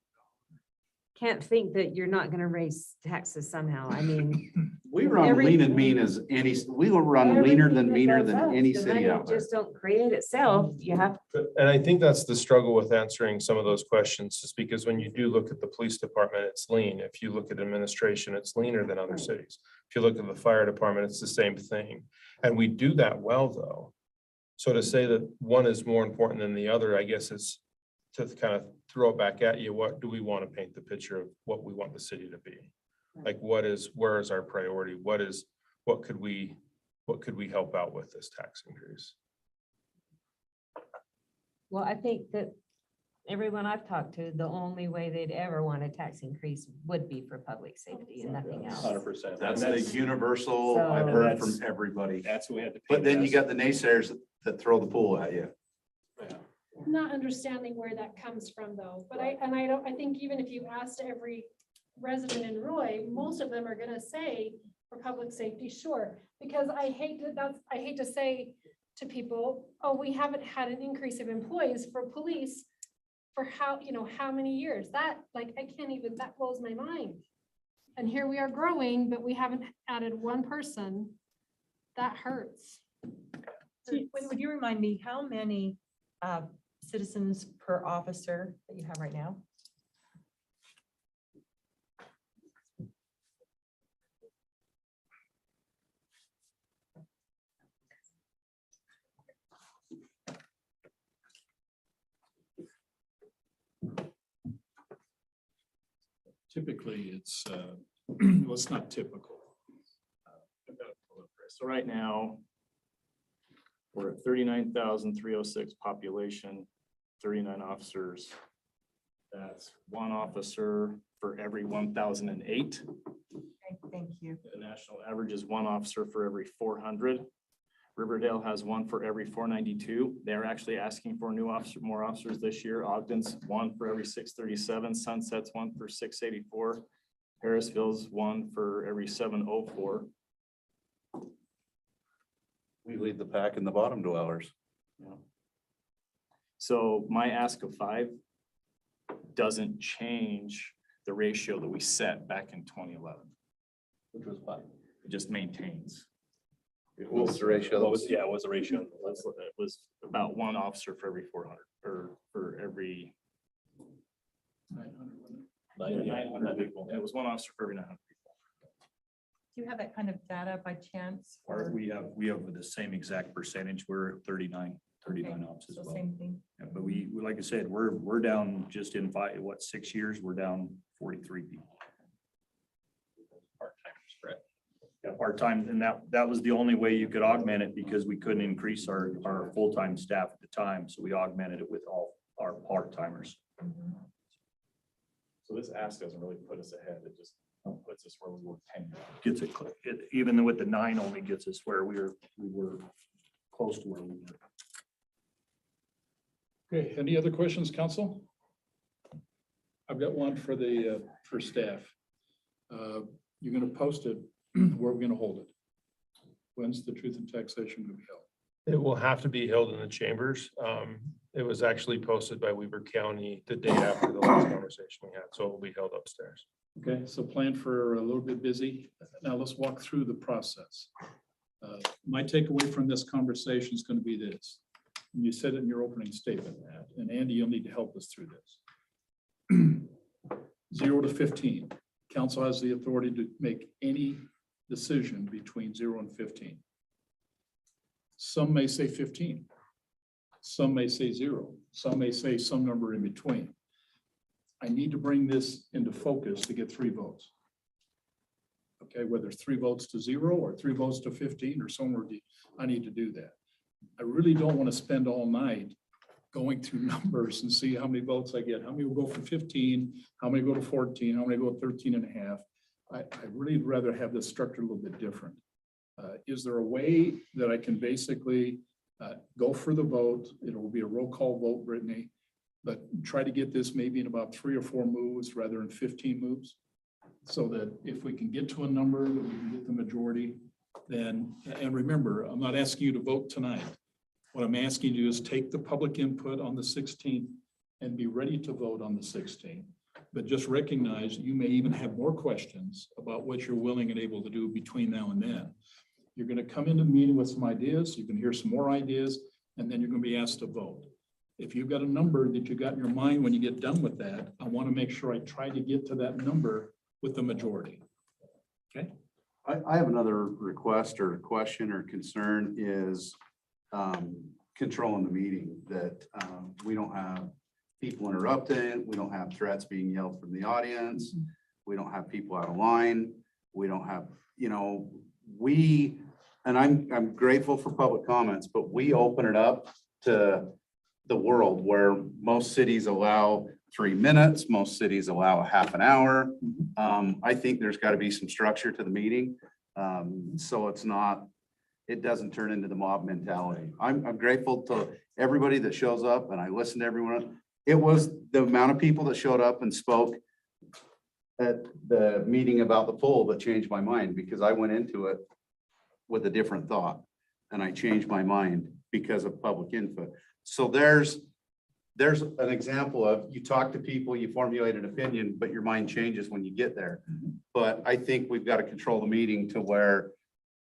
can't think that you're not gonna raise taxes somehow. I mean. We run lean and mean as any, we will run leaner than meaner than any The city money out there. just don't create itself. You have, And I think that's the struggle with answering some of those questions, is because when you do look at the police department, it's lean. If you look at administration, it's leaner than other cities. If you look at the fire department, it's the same thing. And we do that well, though. So to say that one is more important than the other, I guess it's to kind of throw it back at you. What do we want to paint the picture of what we want the city to be? Like, where is our priority? What could we help out with this tax increase? well, I think that everyone I've talked to, the only way they'd ever want a tax increase would be for public safety and nothing else. 100%. That's the universal, I've So- heard from everybody. That's what we had to. But then you got the naysayers that throw the pool at you. not understanding where that comes from though. But I think even if you asked every resident in Roy, most of them are gonna say for public safety, sure. Because I hate to say to people, oh, we haven't had an increase of employees for police for how many years? That, like, I can't even, that blows my mind. And here we are growing, but we haven't added one person. That hurts. Would you remind me, how many citizens per officer that you have right now? Typically, it's, well, it's not typical. I've got it pulled up here. So right now, we're at 39,306 population, 39 officers. That's one officer for every 1,008. Okay, thank you. The national average is one officer for every 400. Riverdale has one for every 492. They're actually asking for more officers this year. Ogden's one for every 637. Sunset's one for 684. Harrisville's one for every 704. We lead the pack in the bottom dwellers. Yeah. So my ask of 5 doesn't change the ratio that we set back in 2011. Which was 5. It just maintains. What was the ratio? What was, yeah, it was a ratio. It was about one officer for every 400 or for every 900 people. It was one officer for every 900 people. Do you have that kind of data by chance? Or or- we have the same exact percentage. We're at 39 Okay, ops as so well. same thing. Yeah, but we, like I said, we're down just in 6 years, we're down 43 people. Part-timers, correct? Yeah, part-time, and that was the only way you could augment it because we couldn't increase our full-time staff at the time, so we augmented it with all our part-timers. So this ask doesn't really put us ahead. It just puts us where we were 10 years ago. Gets it, even with the 9 only gets us where we were close to where we were. Okay, any other questions, council? I've got one for for staff. You're gonna post it, where are we gonna hold it? When's the truth and taxation gonna be held? It will have to be held in the chambers. It was actually posted by Weaver County the day after the last conversation we had, so it will be held upstairs. Okay, so plan for a little bit busy. Now let's walk through the process. My takeaway from this conversation is going to be this. And you said it in your opening statement, Matt, and Andy, you'll need to help us through this. 0 to 15. Council has the authority to make any decision between 0 and 15. Some may say 15. Some may say 0. Some may say some number in between. I need to bring this into focus to get 3 votes. Okay, whether it's 3 votes to 0 or 3 votes to 15 or somewhere, I need to do that. I really don't want to spend all night going through numbers and see how many votes I get. How many will go for 15? How many go to 14? How many go 13 and a half? I really rather have this structured a little bit different. Is there a way that I can basically go for the vote? It will be a roll call vote, Brittany, but try to get this maybe in about 3 or 4 moves rather than 15 moves. So that if we can get to a number that we can get the majority, then, and remember, I'm not asking you to vote tonight. What I'm asking you is take the public input on the 16th and be ready to vote on the 16th. But just recognize you may even have more questions about what you're willing and able to do between now and then. You're going to come into the meeting with some ideas, you can hear some more ideas, and then you're going to be asked to vote. If you've got a number that you got in your mind when you get done with that, I want to make sure I try to get to that number with the majority. Okay. I have another request or question or concern is controlling the meeting, that we don't have people interrupting, we don't have threats being yelled from the audience, we don't have people out of line, we don't have, and I'm grateful for public comments, but we open it up to the world where most cities allow 3 minutes, most cities allow a half an hour. I think there's got to be some structure to the meeting. So it doesn't turn into the mob mentality. I'm grateful to everybody that shows up and I listen to everyone. It was the amount of people that showed up and spoke at the meeting about the poll that changed my mind, because I went into it with a different thought and I changed my mind because of public input. So there's an example of you talk to people, you formulate an opinion, but your mind changes when you get there. But I think we've got to control the meeting to where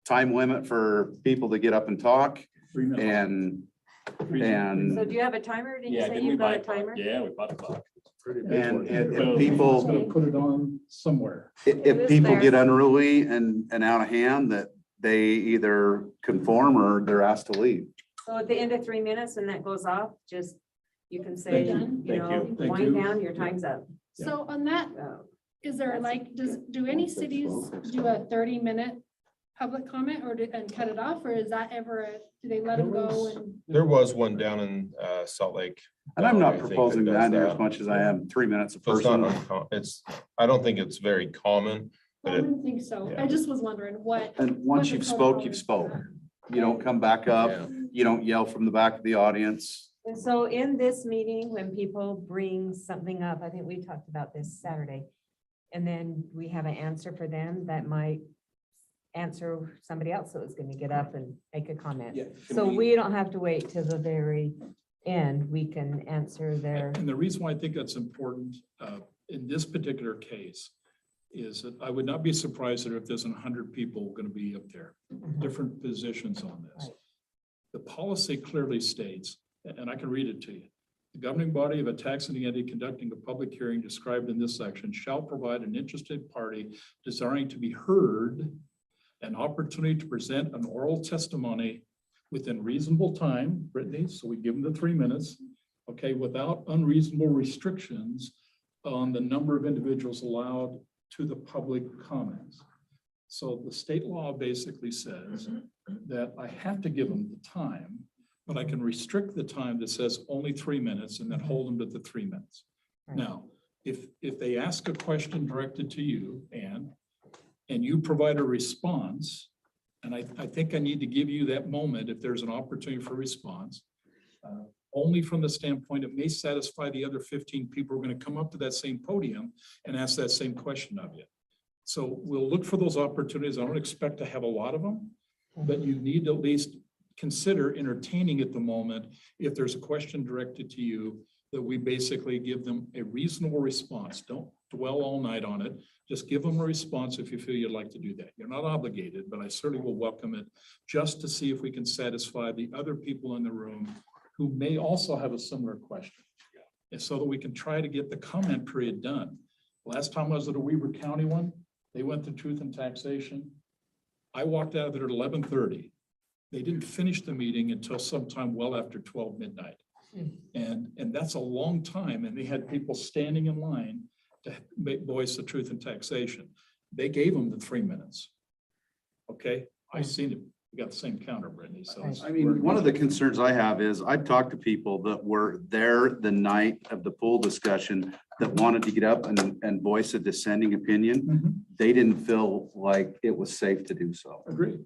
time limit for people to get up and talk 3 minutes. and So do you have a timer? Did you Yeah, say didn't we you've buy got a timer? Yeah, we bought a clock. if People's gonna people, put it on somewhere. if people get unruly and out of hand, that they either conform or they're asked to leave. So at the end of 3 minutes and that goes off, just, you can say, Thank you you. Thank know, you. Thank wind you. down, your time's up. So on that, So, is there like, do any cities do a 30-minute public comment and cut it off, or is that ever, do they let them go and? There was one down in Salt Lake. And I'm I not think proposing does that near as much as I am 3 minutes a So it's not, person. I don't think it's very common, I but it, wouldn't think so. yeah. I just was wondering what. And once what you've the spoke, protocol you've is. spoke. You don't come back up. Yeah. You don't yell from the back of the audience. and so in this meeting, when people bring something up, I think we talked about this Saturday. And then we have an answer for them that might answer somebody else that was going to get up and make a comment. Yeah. So we don't have to wait till the very end. We can answer their, And the reason why I think that's important in this particular case is that I would not be surprised that if there's 100 people going to be up there, different positions on this. Right. The policy clearly states, and I can read it to you. The governing body of a taxing entity conducting a public hearing described in this section shall provide an interested party desiring to be heard an opportunity to present an oral testimony within reasonable time, Brittany, so we give them the 3 minutes, okay, without unreasonable restrictions on the number of individuals allowed to the public comments. So the state law basically says that I have to give them the time, but I can restrict the time that says only 3 minutes and then hold them to the 3 minutes. Right. Now, if they ask a question directed to you, and you provide a response, and I think I need to give you that moment if there's an opportunity for response, only from the standpoint it may satisfy the other 15 people who are going to come up to that same podium and ask that same question of you. So we'll look for those opportunities. I don't expect to have a lot of them, but you need to at least consider entertaining at the moment. If there's a question directed to you, that we basically give them a reasonable response. Don't dwell all night on it. Just give them a response if you feel you'd like to do that. You're not obligated, but I certainly will welcome it just to see if we can satisfy the other people in the room who may also have a similar question. And so that we can try to get the comment period done. Last time I was at a Weber County one, they went to truth and taxation. I walked out of there at 11:30. They didn't finish the meeting until sometime well after 12 midnight. And that's a long time. And they had people standing in line to make voice the truth and taxation. They gave them the 3 minutes. Okay, I seen it. We got the same counter, Brittany. So it's- I mean, one of the concerns I have is I've talked to people that were there the night of the pool discussion that wanted to get up and voice a dissenting opinion. Mhm. They didn't feel like it was safe to do so. Agreed.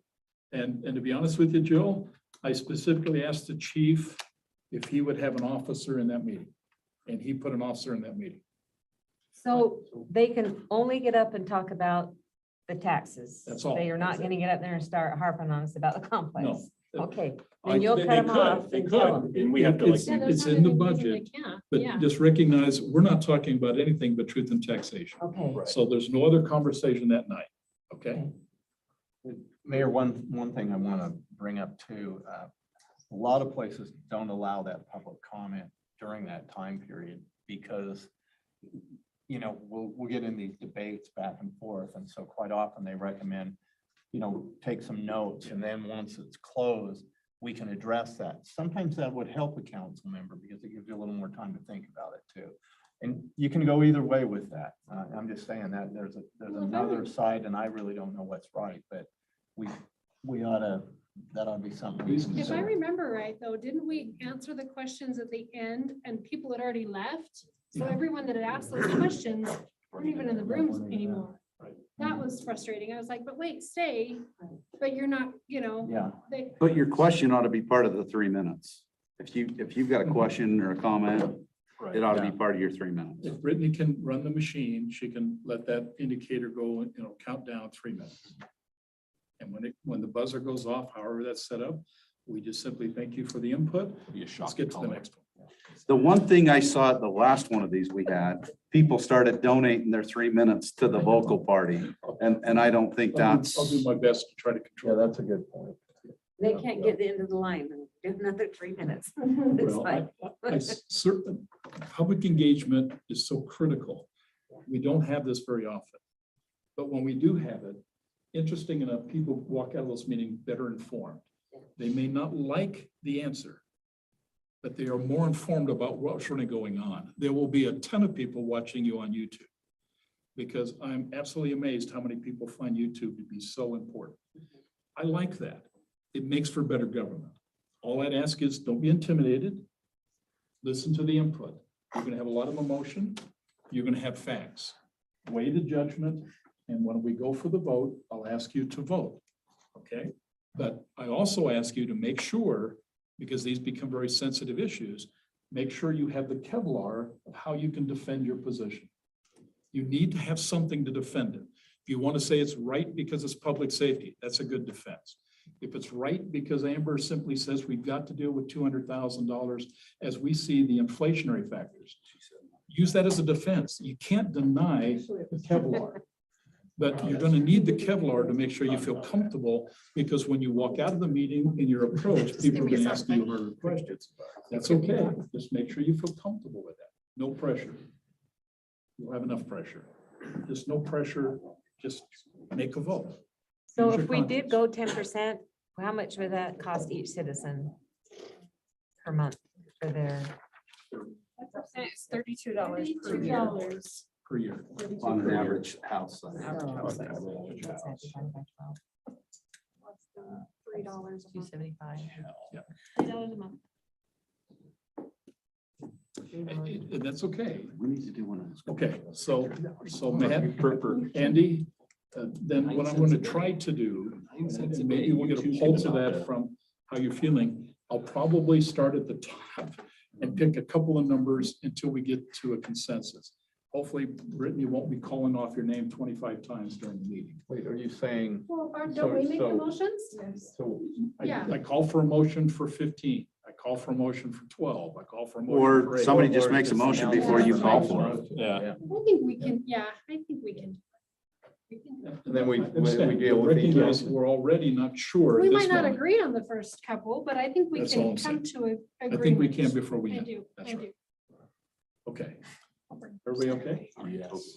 And to be honest with you, Joe, I specifically asked the chief if he would have an officer in that meeting. And he put an officer in that meeting. So they can only get up and talk about the taxes. That's all. They are not That's it. gonna get up there and start harping on us about the complex. Okay, I- then you'll they- cut they them could, off they and tell could. them. And we have to like. It's- Yeah, there's it's not in the any reason budget, they can't. But Yeah. just recognize, we're not talking about anything but truth and taxation. Okay, So there's no other conversation that night, okay? Mayor, one thing I want to bring up too, a lot of places don't allow that public comment during that time period because, you know, we'll get in these debates back and forth. And so quite often they recommend, you know, take some notes and then once it's closed, we can address that. Sometimes that would help a council member because it gives you a little more time to think about it too. And you can go either way with that. I'm just saying that there's another side and I really don't know what's right, but we ought to, that ought to be something. we If I consider. remember right, though, didn't we answer the questions at the end and people had already left? So everyone that had asked those questions weren't even in the rooms anymore. That was frustrating. I was like, but wait, stay, but you're not, you know. Yeah. They, But your question ought to be part of the 3 minutes. If you've got a question or a comment, it ought to be part of your 3 minutes. If Brittany can run the machine, she can let that indicator go, count down 3 minutes. And when the buzzer goes off, however that's set up, we just simply thank you for the input. Let's get to the next one. The one thing I saw at the last one of these we had, people started donating their 3 minutes to the vocal party. And I don't think that's. I'll do my best to try to control. Yeah, that's a good point. they can't get the end of the line and do another 3 minutes. It's Well, like, certain public engagement is so critical. We don't have this very often. But when we do have it, interesting enough, people walk out of those meetings better informed. They may not like the answer, but they are more informed about what's really going on. There will be a ton of people watching you on YouTube because I'm absolutely amazed how many people find YouTube to be so important. I like that. It makes for better government. All I'd ask is don't be intimidated. Listen to the input. You're gonna have a lot of emotion. You're gonna have facts. Weigh the judgment. And when we go for the vote, I'll ask you to vote. Okay? But I also ask you to make sure, because these become very sensitive issues, make sure you have the Kevlar of how you can defend your position. You need to have something to defend it. If you want to say it's right because it's public safety, that's a good defense. If it's right because Amber simply says we've got to deal with $200,000 as we see the inflationary factors, use that as a defense. You can't deny the Kevlar. But you're going to need the Kevlar to make sure you feel comfortable, because when you walk out of the meeting in your approach, people are going to ask you harder questions. That's okay. Just make sure you feel comfortable with that. No pressure. You'll have enough pressure. Just no pressure. Just make a vote. so Use your if we did conscience. go 10%, how much would that cost each citizen per month for their? It's $32 per year. $32. Per year. On an average house. size. $3. $275. $3 a month. And that's okay. We need to do one of those. Okay, so Matt, Andy, then what I'm going to try to do, and maybe we'll get a pulse of that from how you're feeling. I'll probably start at the top and pick a couple of numbers until we get to a consensus. Hopefully, Brittany won't be calling off your name 25 times during the meeting. Wait, are you saying, Well, So- don't we make the so- motions? so Yeah. I call for a motion for 15. I call for a motion for 12. I call for a motion Or for 8. somebody just makes a motion before you call for it. Yeah. I think we can, yeah, I think we can. And then we Understand, deal but with each recognize other. we're already not sure. We at might this not moment. agree on the first couple, but I think we That's all can I'm come to a I agreement. think we can before we I end. do, That's I right. do. Okay. Everybody okay? Yes.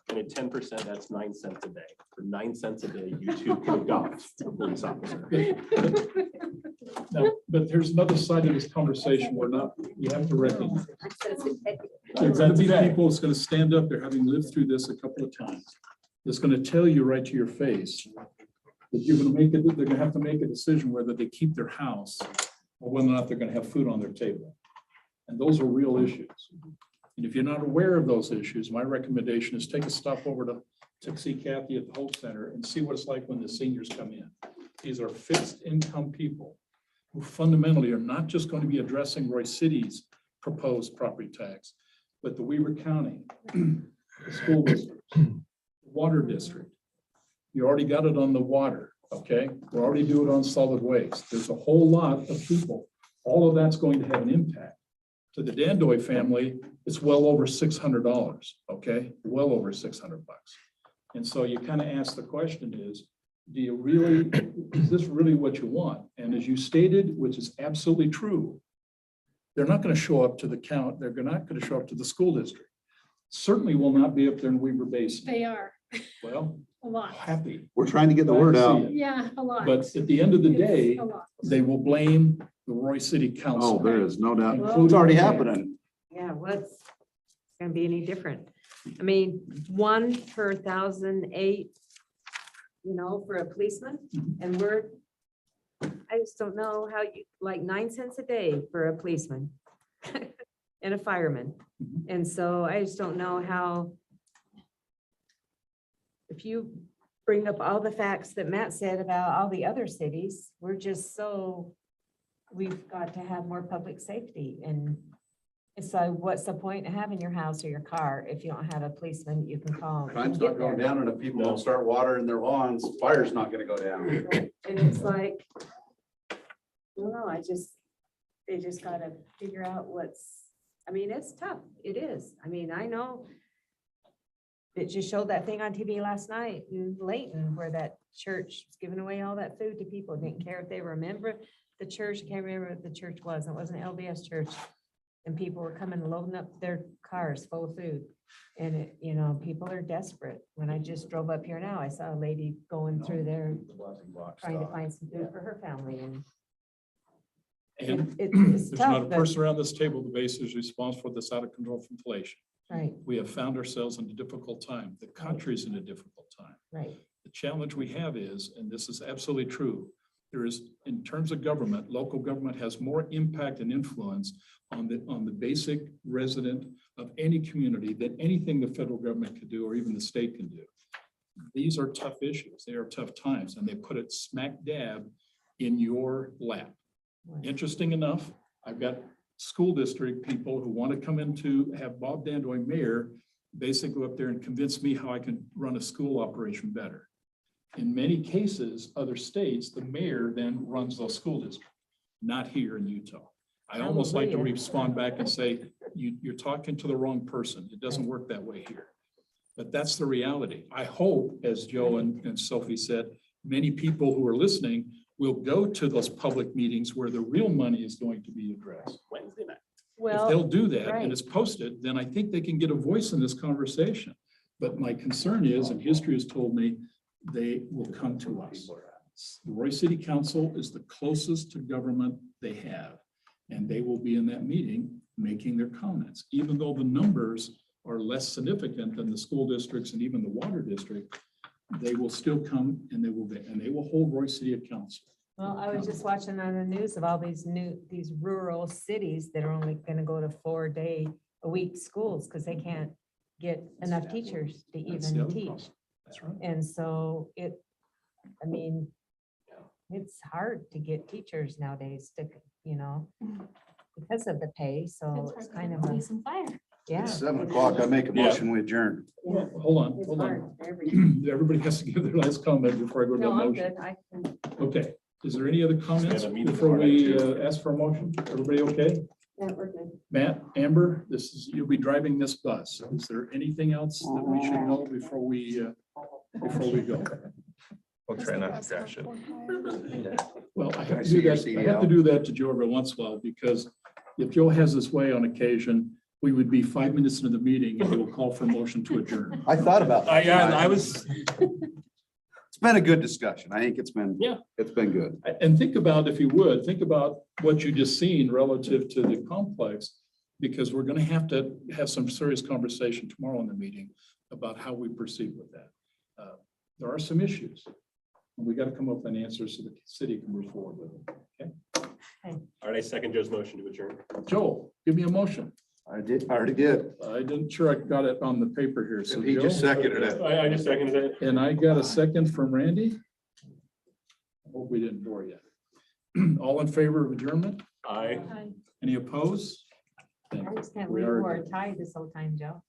And at 10%, that's 9 cents a day. For 9 cents a day, you too can adopt a police officer. No, but there's another side of this conversation we're not, you have to recognize. There's gonna be people that's gonna stand up there, having lived through this a couple of times. That's gonna tell you right to your face that you're gonna make it, they're gonna have to make a decision whether they keep their house or whether or not they're gonna have food on their table. And those are real issues. And if you're not aware of those issues, my recommendation is take a stop over to see Kathy at the Hope Center and see what it's like when the seniors come in. These are fixed income people who fundamentally are not just going to be addressing Royce City's proposed property tax, but the Weaver County, the school district, water district. You already got it on the water, okay? We're already doing it on solid waste. There's a whole lot of people. All of that's going to have an impact. To the Dandoy family, it's well over $600, okay? Well over $600. And so you kind of ask the question is, do you really, is this really what you want? And as you stated, which is absolutely true, they're not going to show up to the count. They're not going to show up to the school district. Certainly will not be up there in Weaver Basin. They are, Well, a lot. happy. We're trying to get the word Glad to see out. it. Yeah, a lot. But at the end of the day, It's a lot. they will blame the Royce City Oh, Council. there is no doubt. Well, It's already happening. Yeah, what's gonna be any different? I mean, 1 per 1,008, for a policeman, and I just don't know how you, like 9 cents a day for a policeman and a fireman. And so I just don't know how, if you bring up all the facts that Matt said about all the other cities, we're just so, we've got to have more public safety. And so what's the point of having your house or your car if you don't have a policeman you can call? and Crime's get not going there? down, and if people don't start watering their lawns, fire's not gonna go down. And it's like, I don't know, they just gotta figure out it's tough. It is. I mean, I know. It just showed that thing on TV last night in Layton where that church was giving away all that food to people. Didn't care if they were a member of the church. I can't remember what the church was. It wasn't LDS church. And people were coming loading up their cars full of food. And people are desperate. When I just drove up here now, I saw a lady going through there trying to find some food for her family and And it's there's not tough, a but, person around this table that bases responsible for this out of control inflation. right, We have found ourselves in a difficult time. The country's in a difficult time. right. The challenge we have is, and this is absolutely true, there is, in terms of government, local government has more impact and influence on the basic resident of any community than anything the federal government could do or even the state can do. These are tough issues. They are tough times, and they put it smack dab in your lap. Right. Interesting enough, I've got school district people who want to come in to have Bob Dandoy mayor basically go up there and convince me how I can run a school operation better. In many cases, other states, the mayor then runs those school districts, not here in Utah. I almost like to Hallelujah. respond back and say, you're talking to the wrong person. It doesn't work that way here. But that's the reality. I hope, as Joe and Sophie said, many people who are listening will go to those public meetings where the real money is going to be addressed. Wednesday night. If they'll Well, do that right. and it's posted, then I think they can get a voice in this conversation. But my concern is, and history has told me, they will come to us. The Royce City Council is the closest to government they have. And they will be in that meeting making their comments, even though the numbers are less significant than the school districts and even the water district. They will still come and they will hold Royce City accountable. well, I was just watching on the news of all these rural cities that are only gonna go to 4-day-a-week schools because they can't get enough teachers to That's the even other teach. problem. That's right. And so it's hard to get teachers nowadays to, because of the pay. So That's it's hard kind to of, police and fire. Yeah. It's 7 o'clock. I make a Yeah. motion, we adjourn. Well, hold on, It's hold on. hard for everybody. Everybody has to give their last comment before I go to a No, I'm motion. good. I can. Okay, is there any other comments We have a meeting before tomorrow we night, ask for a motion? Everybody okay? Yeah, we're good. Matt, Amber, you'll be driving this bus. Is there anything else that we should know before we go? We'll try not to crash it. Well, I Can I have to see do your that, I have to CDL? do that to Joe every once in a while, because if Joe has his way on occasion, we would be 5 minutes into the meeting and he will call for a motion to adjourn. I thought about that. I was, It's been a good discussion. I think it's been. Yeah. It's been good. And think about, if you would, think about what you just seen relative to the complex, because we're gonna have to have some serious conversation tomorrow in the meeting about how we proceed with that. There are some issues. and we gotta come up with an answer so the city can move forward with it. Okay, all right, I second Joe's motion to adjourn. Joel, give me a motion. I already did. I didn't sure I got it on the paper here, so He just Joe, seconded it. I just seconded it. and I got a second from Randy. I hope we didn't bore you. All in favor of adjournment? Aye. Any opposed? I just can't We believe are- we're tied this whole time, Joe.